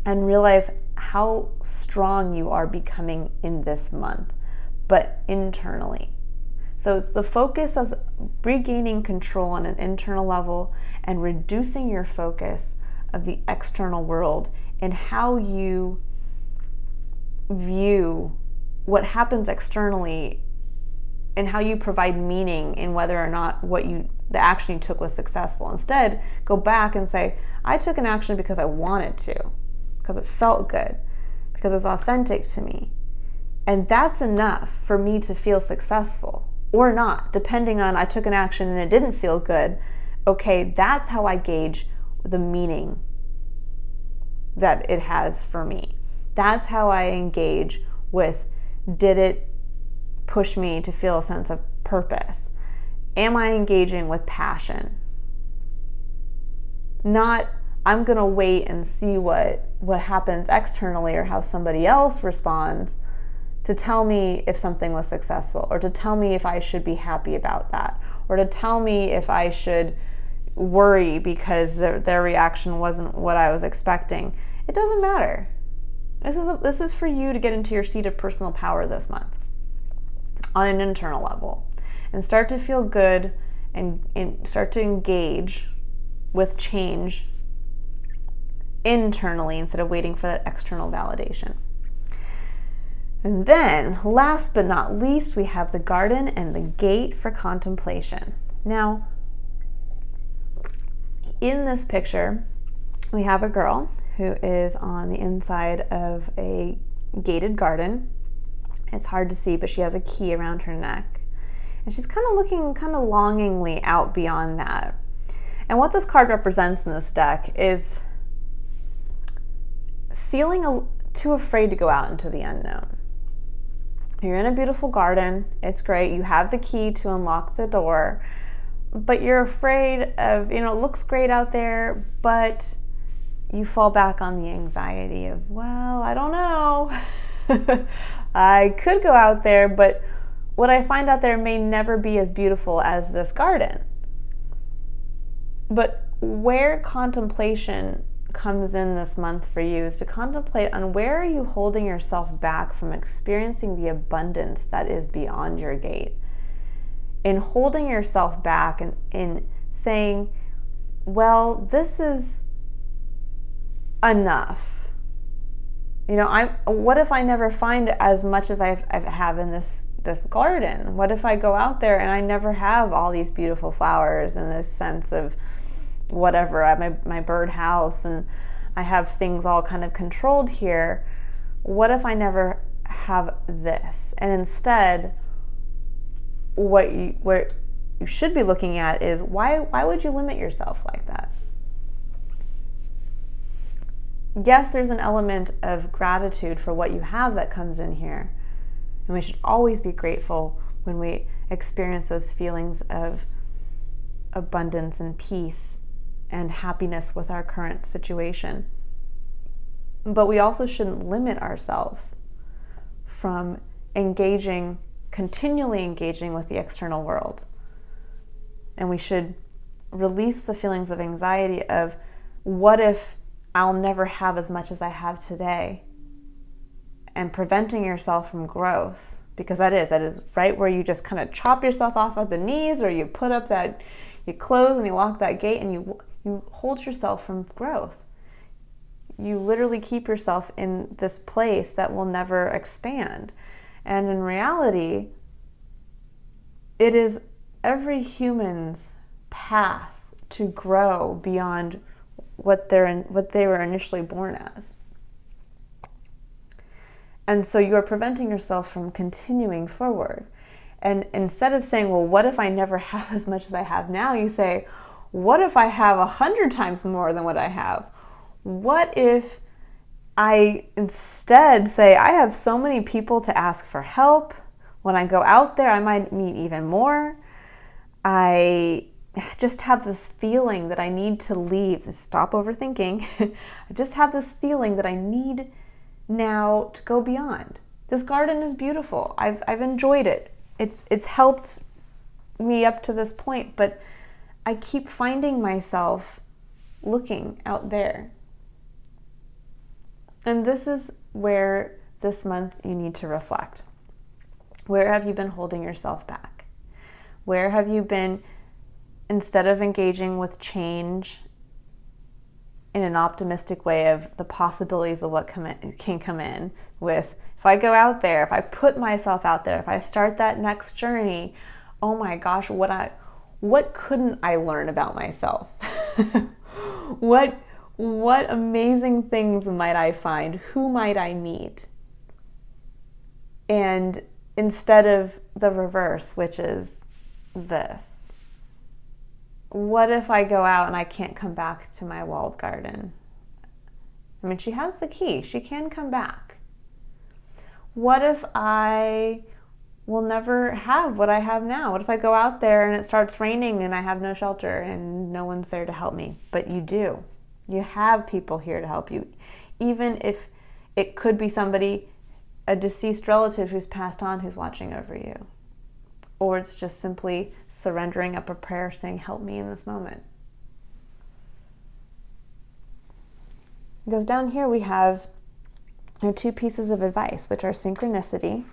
A: and realize how strong you are becoming in this month, but internally. So it's the focus of regaining control on an internal level and reducing your focus of the external world and how you view what happens externally and how you provide meaning in whether or not the action you took was successful. Instead, go back and say, I took an action because I wanted to, because it felt good, because it was authentic to me. And that's enough for me to feel successful. Or not, depending on, I took an action and it didn't feel good. Okay, that's how I gauge the meaning that it has for me. That's how I engage with, did it push me to feel a sense of purpose? Am I engaging with passion? Not, I'm going to wait and see what happens externally or how somebody else responds to tell me if something was successful, or to tell me if I should be happy about that, or to tell me if I should worry because their reaction wasn't what I was expecting. It doesn't matter. This is for you to get into your seat of personal power this month on an internal level and start to feel good and start to engage with change internally instead of waiting for that external validation. And then, last but not least, we have the garden and the gate for contemplation. Now, in this picture, we have a girl who is on the inside of a gated garden. It's hard to see, but she has a key around her neck. And she's kind of looking longingly out beyond that. And what this card represents in this deck is feeling too afraid to go out into the unknown. You're in a beautiful garden. It's great. You have the key to unlock the door, but you're afraid of, it looks great out there, but you fall back on the anxiety of, well, I don't know. I could go out there, but what I find out there may never be as beautiful as this garden. But where contemplation comes in this month for you is to contemplate on where are you holding yourself back from experiencing the abundance that is beyond your gate. In holding yourself back and in saying, well, this is enough. What if I never find as much as I have in this garden? What if I go out there and I never have all these beautiful flowers and this sense of whatever, I have my bird house and I have things all kind of controlled here. What if I never have this? And instead, what you should be looking at is why would you limit yourself like that? Yes, there's an element of gratitude for what you have that comes in here. And we should always be grateful when we experience those feelings of abundance and peace and happiness with our current situation. But we also shouldn't limit ourselves from continually engaging with the external world. And we should release the feelings of anxiety of, what if I'll never have as much as I have today? And preventing yourself from growth, because that is right where you just kind of chop yourself off at the knees, or you put up that, you close and you lock that gate and you hold yourself from growth. You literally keep yourself in this place that will never expand. And in reality, it is every human's path to grow beyond what they were initially born as. And so you are preventing yourself from continuing forward. And instead of saying, well, what if I never have as much as I have now? You say, what if I have 100 times more than what I have? What if I instead say, I have so many people to ask for help. When I go out there, I might meet even more. I just have this feeling that I need to leave. Stop overthinking. I just have this feeling that I need now to go beyond. This garden is beautiful. I've enjoyed it. It's helped me up to this point, but I keep finding myself looking out there. And this is where this month you need to reflect. Where have you been holding yourself back? Where have you been, instead of engaging with change in an optimistic way of the possibilities of what can come in with, if I go out there, if I put myself out there, if I start that next journey, oh my gosh, what couldn't I learn about myself? What amazing things might I find? Who might I meet? And instead of the reverse, which is this, what if I go out and I can't come back to my walled garden? I mean, she has the key. She can come back. What if I will never have what I have now? What if I go out there and it starts raining and I have no shelter and no one's there to help me? But you do. You have people here to help you. Even if it could be somebody, a deceased relative who's passed on, who's watching over you. Or it's just simply surrendering up a prayer saying, help me in this moment. Because down here we have our 2 pieces of advice, which are synchronicity.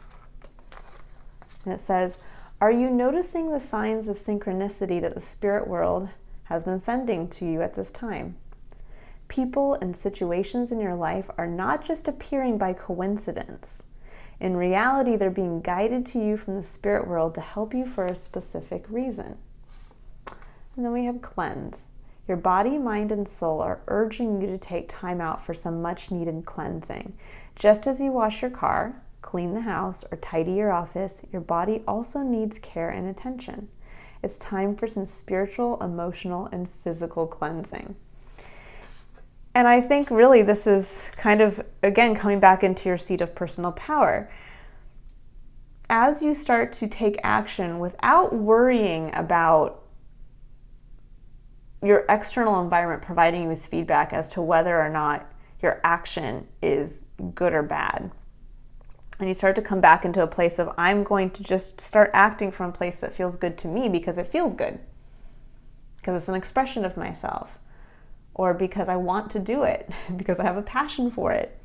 A: And it says, are you noticing the signs of synchronicity that the spirit world has been sending to you at this time? People and situations in your life are not just appearing by coincidence. In reality, they're being guided to you from the spirit world to help you for a specific reason. And then we have cleanse. Your body, mind, and soul are urging you to take time out for some much needed cleansing. Just as you wash your car, clean the house, or tidy your office, your body also needs care and attention. It's time for some spiritual, emotional, and physical cleansing. And I think really this is kind of, again, coming back into your seat of personal power. As you start to take action without worrying about your external environment providing you with feedback as to whether or not your action is good or bad, and you start to come back into a place of, I'm going to just start acting from a place that feels good to me because it feels good, because it's an expression of myself, or because I want to do it, because I have a passion for it.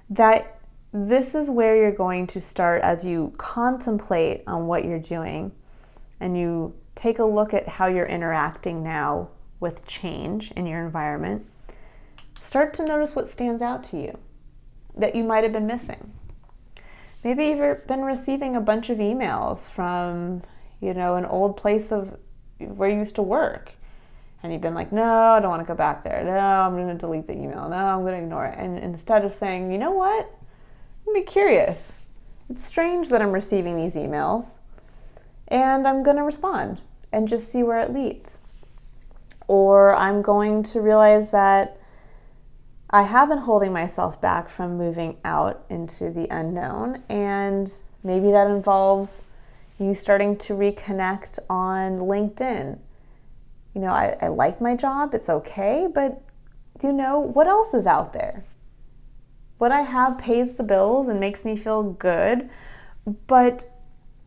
A: That this is where you're going to start as you contemplate on what you're doing and you take a look at how you're interacting now with change in your environment. Start to notice what stands out to you that you might have been missing. Maybe you've been receiving a bunch of emails from, an old place of where you used to work. And you've been like, no, I don't want to go back there. No, I'm going to delete the email. No, I'm going to ignore it. And instead of saying, you know what? I'm be curious. It's strange that I'm receiving these emails. And I'm going to respond and just see where it leads. Or I'm going to realize that I have been holding myself back from moving out into the unknown. And maybe that involves you starting to reconnect on LinkedIn. I like my job, it's okay, but what else is out there? What I have pays the bills and makes me feel good, but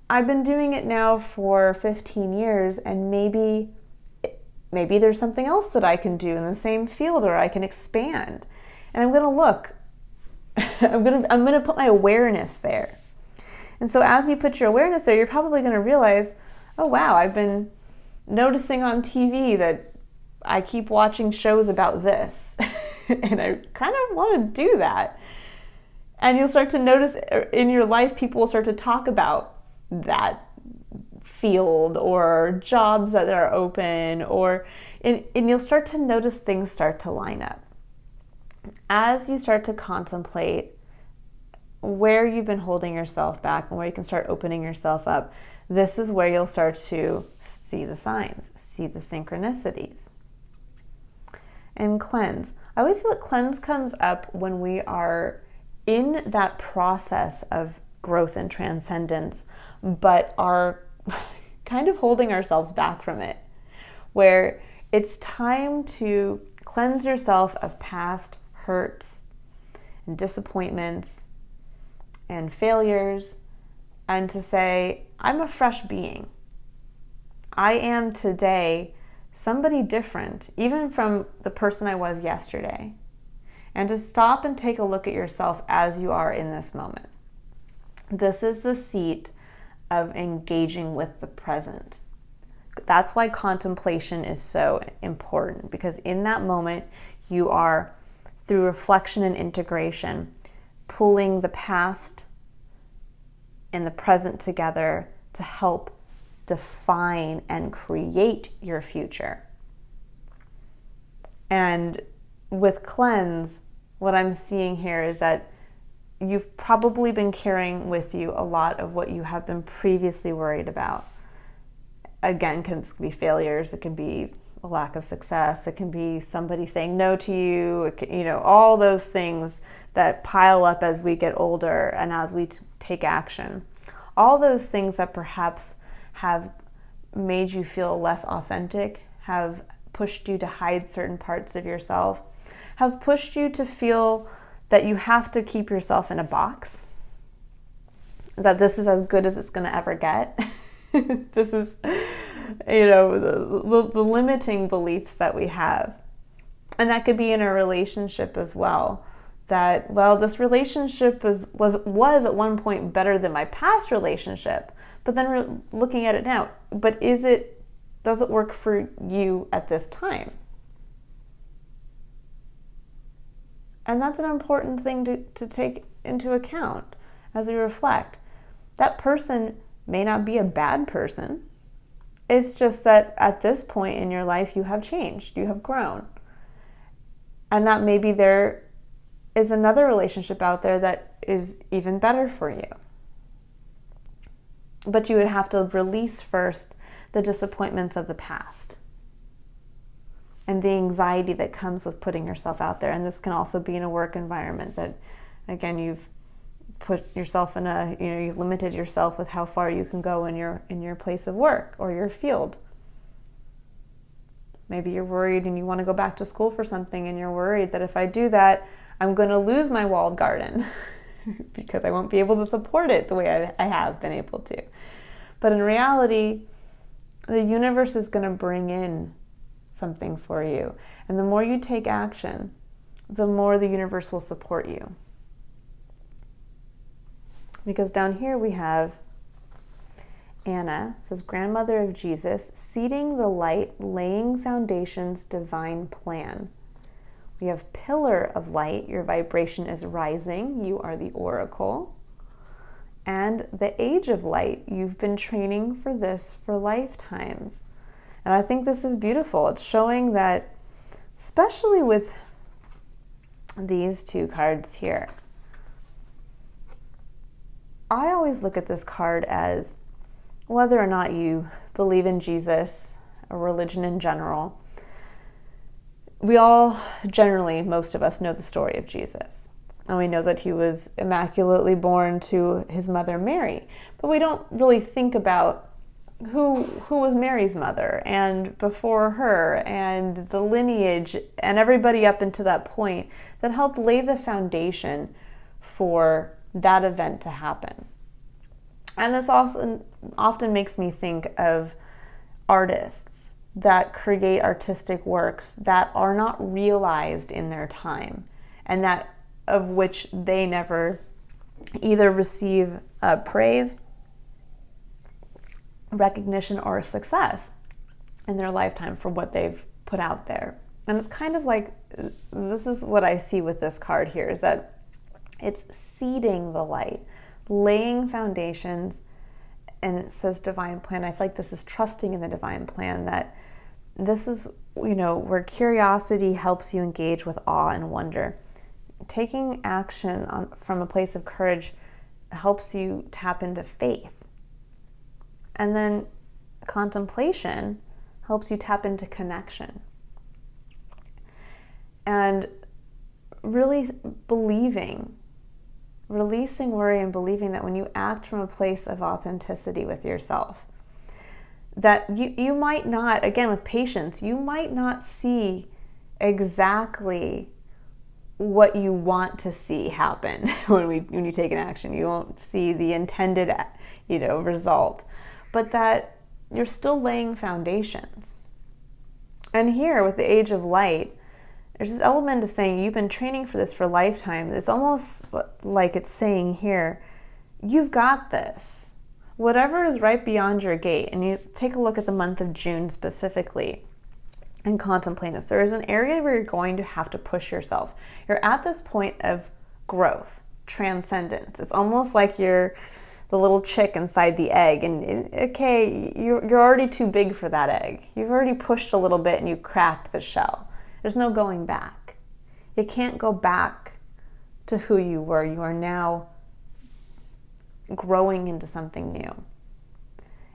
A: I've been doing it now for 15 years, and maybe there's something else that I can do in the same field, or I can expand. And I'm going to look. I'm going to put my awareness there. And so as you put your awareness there, you're probably going to realize, oh wow, I've been noticing on TV that I keep watching shows about this and I kind of want to do that. And you'll start to notice in your life, people will start to talk about that field or jobs that are open, and you'll start to notice things start to line up. As you start to contemplate where you've been holding yourself back and where you can start opening yourself up, this is where you'll start to see the signs, see the synchronicities. And cleanse. I always feel that cleanse comes up when we are in that process of growth and transcendence, but are kind of holding ourselves back from it, where it's time to cleanse yourself of past hurts and disappointments and failures, and to say, I'm a fresh being. I am today somebody different, even from the person I was yesterday. And to stop and take a look at yourself as you are in this moment. This is the seat of engaging with the present. That's why contemplation is so important, because in that moment, you are, through reflection and integration, pulling the past and the present together to help define and create your future. And with cleanse, what I'm seeing here is that you've probably been carrying with you a lot of what you have been previously worried about. Again, it can be failures, it can be a lack of success, it can be somebody saying no to you, all those things that pile up as we get older and as we take action. All those things that perhaps have made you feel less authentic, have pushed you to hide certain parts of yourself, have pushed you to feel that you have to keep yourself in a box, that this is as good as it's going to ever get. This is, the limiting beliefs that we have. And that could be in a relationship as well. That, well, this relationship was at one point better than my past relationship, but then we're looking at it now. But does it work for you at this time? And that's an important thing to take into account as we reflect. That person may not be a bad person. It's just that at this point in your life, you have changed, you have grown. And that maybe there is another relationship out there that is even better for you. But you would have to release first the disappointments of the past and the anxiety that comes with putting yourself out there. And this can also be in a work environment that, again, you've put yourself in you've limited yourself with how far you can go in your place of work or your field. Maybe you're worried and you want to go back to school for something, and you're worried that if I do that, I'm going to lose my walled garden because I won't be able to support it the way I have been able to. But in reality, the universe is going to bring in something for you. And the more you take action, the more the universe will support you. Because down here we have Anna, says, grandmother of Jesus, seeding the light, laying foundations, divine plan. We have pillar of light, your vibration is rising, you are the oracle. And the age of light, you've been training for this for lifetimes. And I think this is beautiful. It's showing that, especially with these two cards here, I always look at this card as, whether or not you believe in Jesus, or religion in general, we all generally, most of us, know the story of Jesus. And we know that he was immaculately born to his mother Mary. But we don't really think about who was Mary's mother, and before her, and the lineage, and everybody up until that point that helped lay the foundation for that event to happen. And this also often makes me think of artists that create artistic works that are not realized in their time, and that of which they never either receive praise, recognition, or success in their lifetime for what they've put out there. And it's kind of like, this is what I see with this card here, is that it's seeding the light, laying foundations, and it says divine plan. I feel like this is trusting in the divine plan, that this is, where curiosity helps you engage with awe and wonder. Taking action from a place of courage helps you tap into faith. And then contemplation helps you tap into connection. And really believing, releasing worry and believing that when you act from a place of authenticity with yourself, that you might not, again with patience, you might not see exactly what you want to see happen when you take an action. You won't see the intended result, but that you're still laying foundations. And here with the age of light, there's this element of saying you've been training for this for a lifetime. It's almost like it's saying here, you've got this. Whatever is right beyond your gate, and you take a look at the month of June specifically and contemplate this. There is an area where you're going to have to push yourself. You're at this point of growth, transcendence. It's almost like you're the little chick inside the egg, and okay, you're already too big for that egg. You've already pushed a little bit and you cracked the shell. There's no going back. You can't go back to who you were. You are now growing into something new.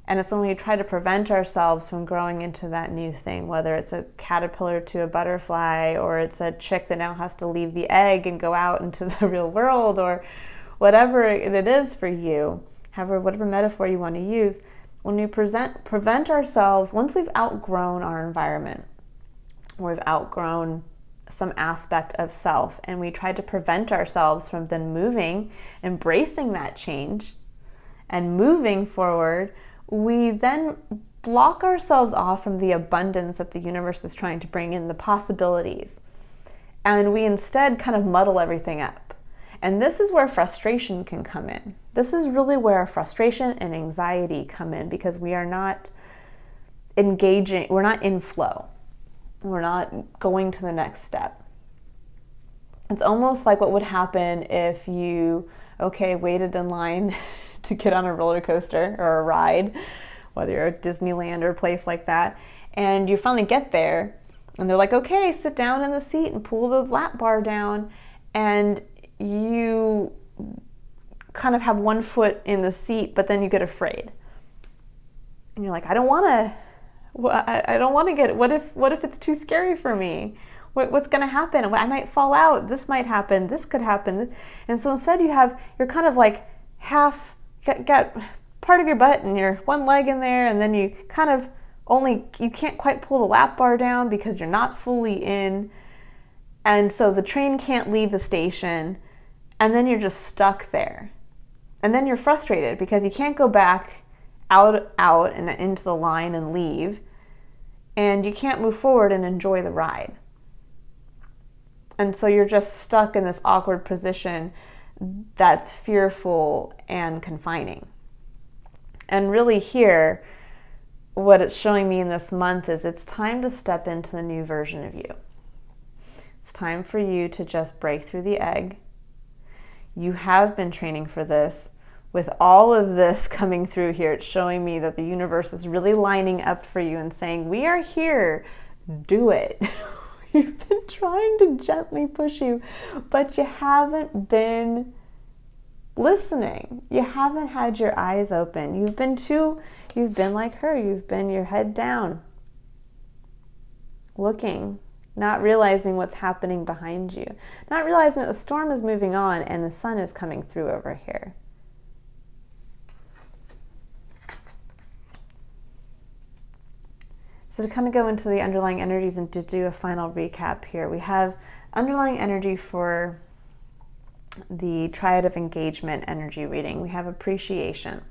A: And it's when we try to prevent ourselves from growing into that new thing, whether it's a caterpillar to a butterfly, or it's a chick that now has to leave the egg and go out into the real world, or whatever it is for you, whatever metaphor you want to use, when we prevent ourselves, once we've outgrown our environment, we've outgrown some aspect of self, and we try to prevent ourselves from then moving, embracing that change and moving forward, we then block ourselves off from the abundance that the universe is trying to bring in, the possibilities. And we instead kind of muddle everything up. And this is where frustration can come in. This is really where frustration and anxiety come in, because we are not engaging, we're not in flow. We're not going to the next step. It's almost like what would happen if you, waited in line to get on a roller coaster or a ride, whether you're at Disneyland or a place like that, and you finally get there, and they're like, okay, sit down in the seat and pull the lap bar down, and you kind of have one foot in the seat, but then you get afraid. And you're like, I don't want to get, what if it's too scary for me? What's going to happen? I might fall out. This might happen. This could happen. And so instead you're kind of like half, got part of your butt and your one leg in there, and then you kind of you can't quite pull the lap bar down because you're not fully in. And so the train can't leave the station, and then you're just stuck there. And then you're frustrated because you can't go back out and into the line and leave, and you can't move forward and enjoy the ride. And so you're just stuck in this awkward position that's fearful and confining. And really here, what it's showing me in this month is it's time to step into the new version of you. It's time for you to just break through the egg. You have been training for this. With all of this coming through here, it's showing me that the universe is really lining up for you and saying, we are here, do it. We've been trying to gently push you, but you haven't been listening. You haven't had your eyes open. You've been like her. You've been your head down, looking, not realizing what's happening behind you, not realizing that the storm is moving on and the sun is coming through over here. So to kind of go into the underlying energies and to do a final recap here, we have underlying energy for the Triad of Engagement energy reading. We have appreciation.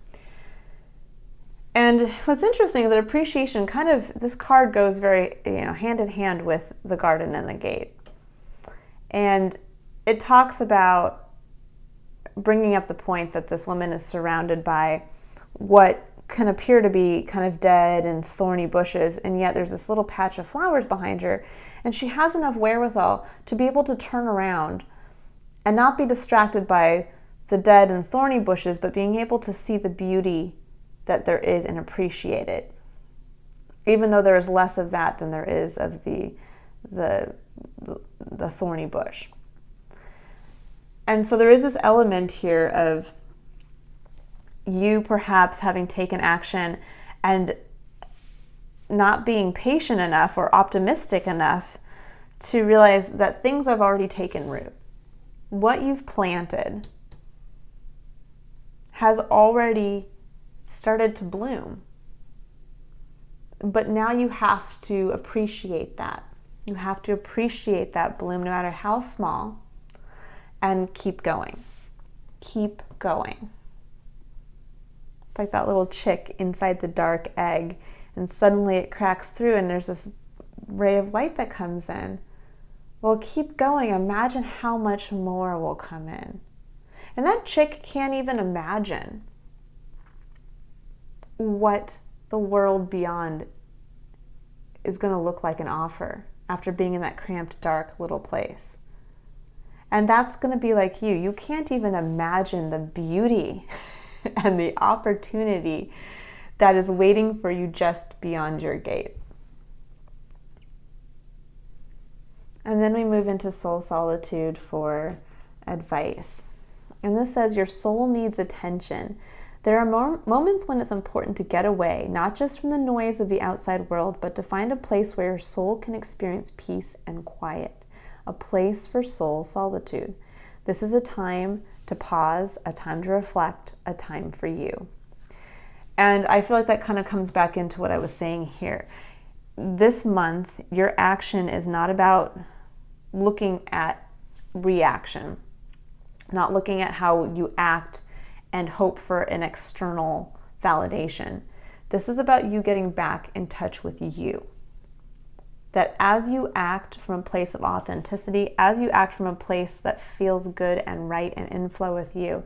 A: And what's interesting is that appreciation this card goes very, hand in hand with the garden and the gate. And it talks about bringing up the point that this woman is surrounded by what can appear to be kind of dead and thorny bushes, and yet there's this little patch of flowers behind her, and she has enough wherewithal to be able to turn around and not be distracted by the dead and thorny bushes, but being able to see the beauty that there is and appreciate it, even though there is less of that than there is of the thorny bush. And so there is this element here of you perhaps having taken action and not being patient enough or optimistic enough to realize that things have already taken root. What you've planted has already started to bloom. But now you have to appreciate that. You have to appreciate that bloom, no matter how small, and keep going. Keep going. It's like that little chick inside the dark egg, and suddenly it cracks through and there's this ray of light that comes in. Well, keep going. Imagine how much more will come in. And that chick can't even imagine what the world beyond is going to look like and offer after being in that cramped, dark little place. And that's going to be like you. You can't even imagine the beauty and the opportunity that is waiting for you just beyond your gate. And then we move into soul solitude for advice. And this says your soul needs attention. There are moments when it's important to get away, not just from the noise of the outside world, but to find a place where your soul can experience peace and quiet. A place for soul solitude. This is a time to pause, a time to reflect, a time for you. And I feel like that kind of comes back into what I was saying here. this month, your action is not about looking at reaction, not looking at how you act and hope for an external validation. This is about you getting back in touch with you. That as you act from a place of authenticity, as you act from a place that feels good and right and in flow with you,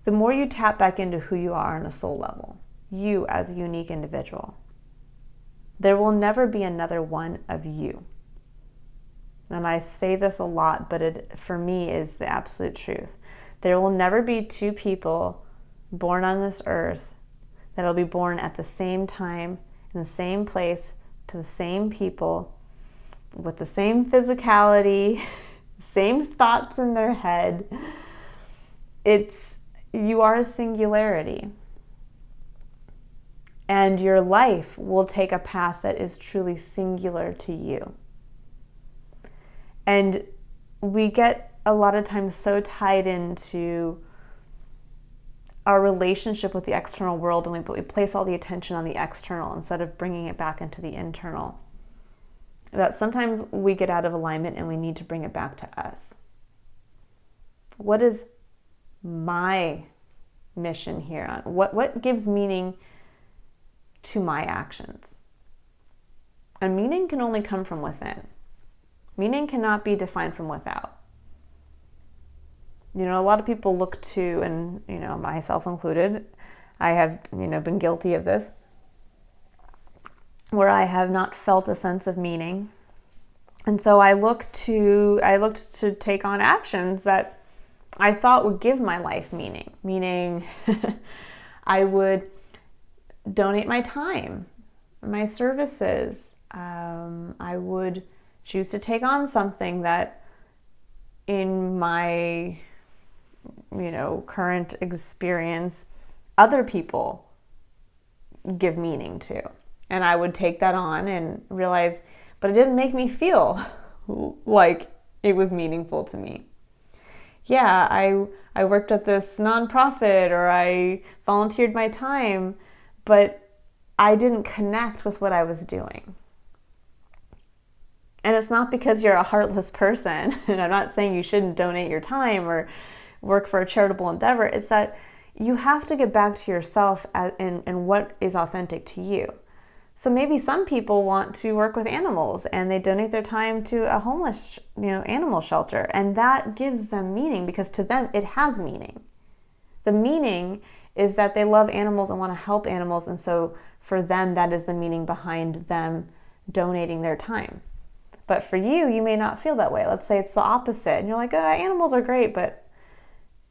A: the more you tap back into who you are on a soul level, you as a unique individual. There will never be another one of you. And I say this a lot, but it, for me, is the absolute truth. There will never be two people born on this earth that will be born at the same time, in the same place, to the same people, with the same physicality, same thoughts in their head. You are a singularity. And your life will take a path that is truly singular to you. And we get a lot of times so tied into our relationship with the external world, and we place all the attention on the external instead of bringing it back into the internal. That sometimes we get out of alignment and we need to bring it back to us. What is my mission here? What gives meaning to my actions? And meaning can only come from within. Meaning cannot be defined from without. A lot of people look to, and myself included, I have been guilty of this, where I have not felt a sense of meaning, and so I looked to take on actions that I thought would give my life meaning. Meaning, I would donate my time, my services. I would choose to take on something that, in my current experience, other people give meaning to. And I would take that on and realize, but it didn't make me feel like it was meaningful to me. Yeah, I worked at this nonprofit, or I volunteered my time, but I didn't connect with what I was doing. And it's not because you're a heartless person, and I'm not saying you shouldn't donate your time or work for a charitable endeavor. It's that you have to get back to yourself and what is authentic to you. So maybe some people want to work with animals and they donate their time to a homeless, animal shelter, and that gives them meaning because to them it has meaning. The meaning is that they love animals and want to help animals, and so for them that is the meaning behind them donating their time. But for you, you may not feel that way. Let's say it's the opposite, and you're like, animals are great, but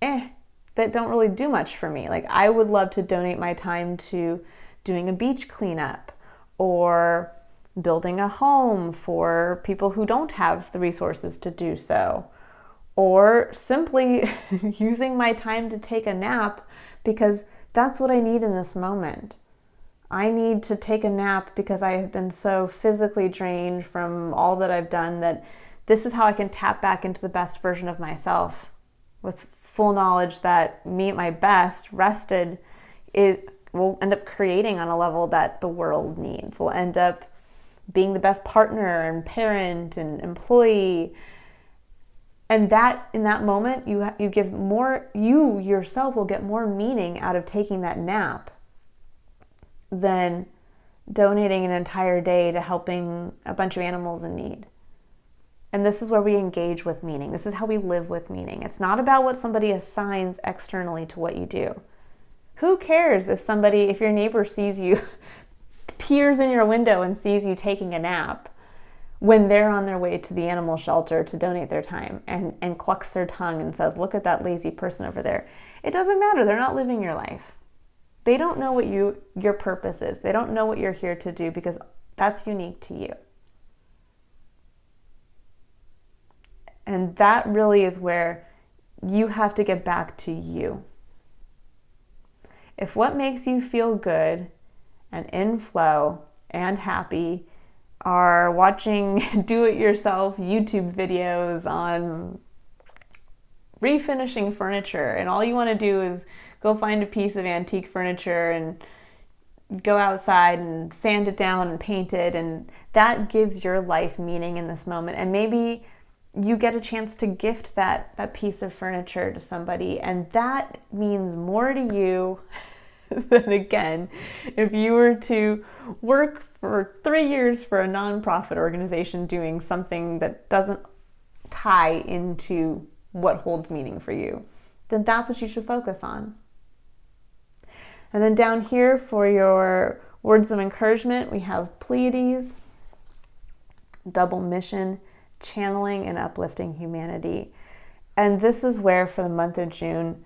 A: that don't really do much for me. Like, I would love to donate my time to doing a beach cleanup or building a home for people who don't have the resources to do so, or simply using my time to take a nap because that's what I need in this moment. I need to take a nap because I have been so physically drained from all that I've done that this is how I can tap back into the best version of myself with full knowledge that me at my best, rested, it will end up creating on a level that the world needs. Will end up being the best partner and parent and employee. And that in that moment, you give more, you yourself will get more meaning out of taking that nap than donating an entire day to helping a bunch of animals in need. And this is where we engage with meaning. This is how we live with meaning. It's not about what somebody assigns externally to what you do. Who cares if your neighbor sees you, peers in your window and sees you taking a nap when they're on their way to the animal shelter to donate their time and clucks their tongue and says, look at that lazy person over there. It doesn't matter. They're not living your life. They don't know what your purpose is. They don't know what you're here to do because that's unique to you. And that really is where you have to get back to you. If what makes you feel good and in flow and happy are watching do-it-yourself YouTube videos on refinishing furniture, and all you want to do is go find a piece of antique furniture and go outside and sand it down and paint it, and that gives your life meaning in this moment. And maybe you get a chance to gift that piece of furniture to somebody, and that means more to you than, again, if you were to work for 3 years for a nonprofit organization doing something that doesn't tie into what holds meaning for you. Then that's what you should focus on. And then down here for your words of encouragement, we have Pleiades, double mission, channeling and uplifting humanity. And this is where, for the month of June,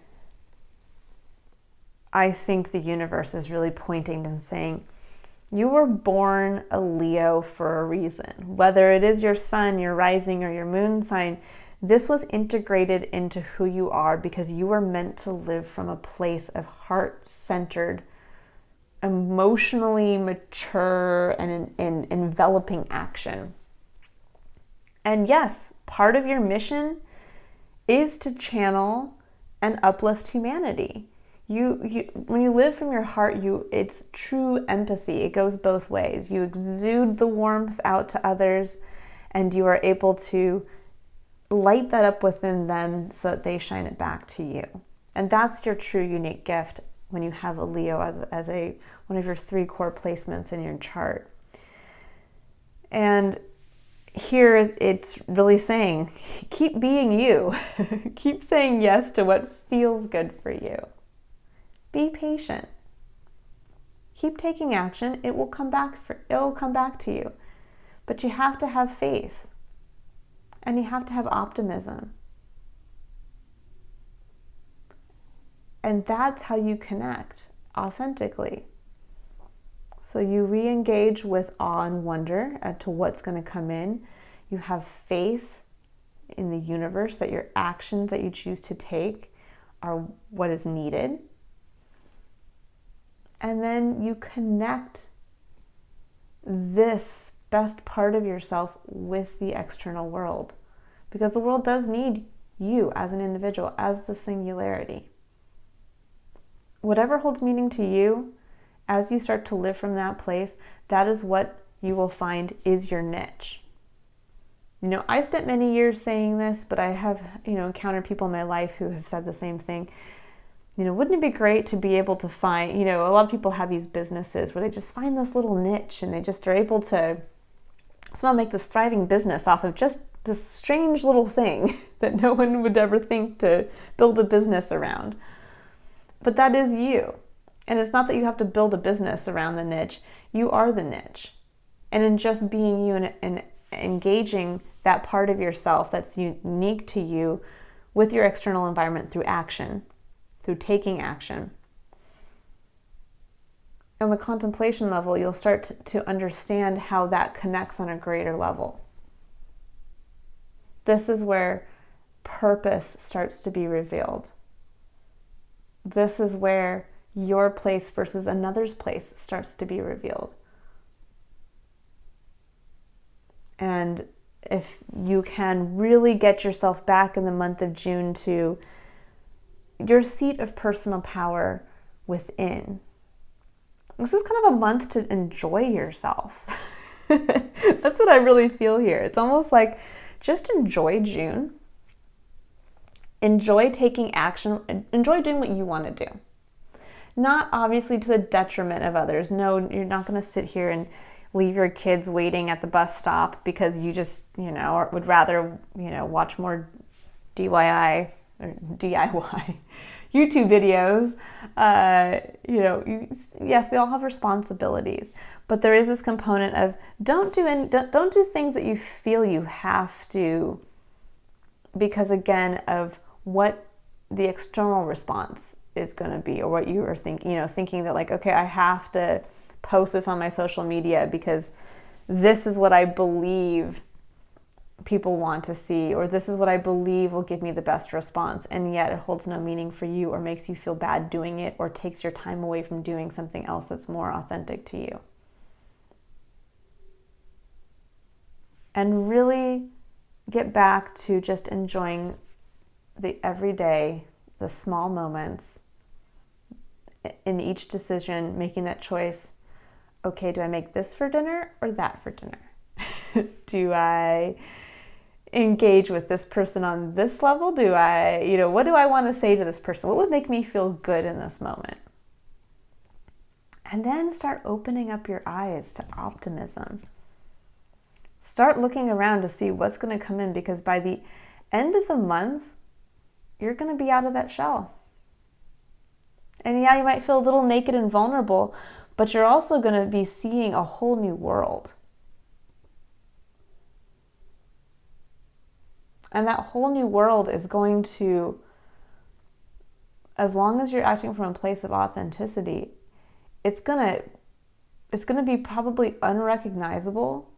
A: I think the universe is really pointing and saying, you were born a Leo for a reason. Whether it is your sun, your rising, or your moon sign, this was integrated into who you are because you were meant to live from a place of heart-centered, emotionally mature, and enveloping action. And yes, part of your mission is to channel and uplift humanity. When you live from your heart, it's true empathy. It goes both ways. You exude the warmth out to others, and you are able to light that up within them so that they shine it back to you. And that's your true unique gift when you have a Leo as one of your 3 core placements in your chart. And here it's really saying, keep being you. Keep saying yes to what feels good for you. Be patient. Keep taking action. It will come back to you. But you have to have faith. And you have to have optimism. And that's how you connect authentically. So you re-engage with awe and wonder as to what's going to come in. You have faith in the universe that your actions that you choose to take are what is needed. And then you connect this best part of yourself with the external world. Because the world does need you as an individual, as the singularity. Whatever holds meaning to you, as you start to live from that place, that is what you will find is your niche. I spent many years saying this, but I have, encountered people in my life who have said the same thing. Wouldn't it be great to be able to find, a lot of people have these businesses where they just find this little niche and they just are able to somehow make this thriving business off of just this strange little thing that no one would ever think to build a business around. But that is you. And it's not that you have to build a business around the niche. You are the niche. And in just being you and engaging that part of yourself that's unique to you with your external environment through action, through taking action. On the contemplation level, you'll start to understand how that connects on a greater level. This is where purpose starts to be revealed. This is where your place versus another's place starts to be revealed. And if you can really get yourself back in the month of June to your seat of personal power within, this is kind of a month to enjoy yourself. That's what I really feel here. It's almost like just enjoy June. Enjoy taking action. Enjoy doing what you want to do. Not obviously to the detriment of others. No, you're not going to sit here and leave your kids waiting at the bus stop because you just, would rather, watch more DIY or DIY YouTube videos. Yes, we all have responsibilities, but there is this component of don't do things that you feel you have to, because again of what the external response is going to be, or what you are thinking that like, okay, I have to post this on my social media because this is what I believe people want to see, or this is what I believe will give me the best response, and yet it holds no meaning for you or makes you feel bad doing it or takes your time away from doing something else that's more authentic to you. And really get back to just enjoying the everyday, the small moments in each decision, making that choice okay, do I make this for dinner or that for dinner? Do I engage with this person on this level? Do I, what do I want to say to this person? What would make me feel good in this moment? And then start opening up your eyes to optimism. Start looking around to see what's going to come in, because by the end of the month, you're going to be out of that shell. And yeah, you might feel a little naked and vulnerable, but you're also going to be seeing a whole new world. And that whole new world is going to, as long as you're acting from a place of authenticity, it's going to be probably unrecognizable,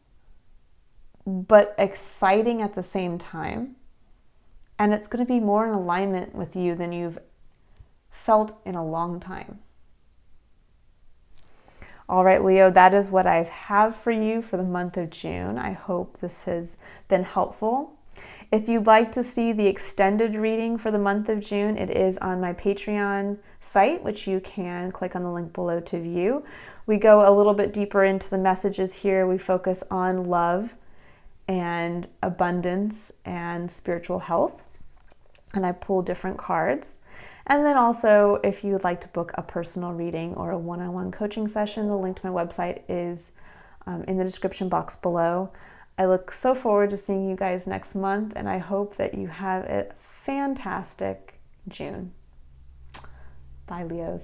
A: but exciting at the same time. And it's going to be more in alignment with you than you've felt in a long time. All right, Leo, that is what I have for you for the month of June. I hope this has been helpful. If you'd like to see the extended reading for the month of June, it is on my Patreon site, which you can click on the link below to view. We go a little bit deeper into the messages here. We focus on love and abundance and spiritual health. And I pull different cards. And then also, if you would like to book a personal reading or a one-on-one coaching session, the link to my website is in the description box below. I look so forward to seeing you guys next month, and I hope that you have a fantastic June. Bye, Leos.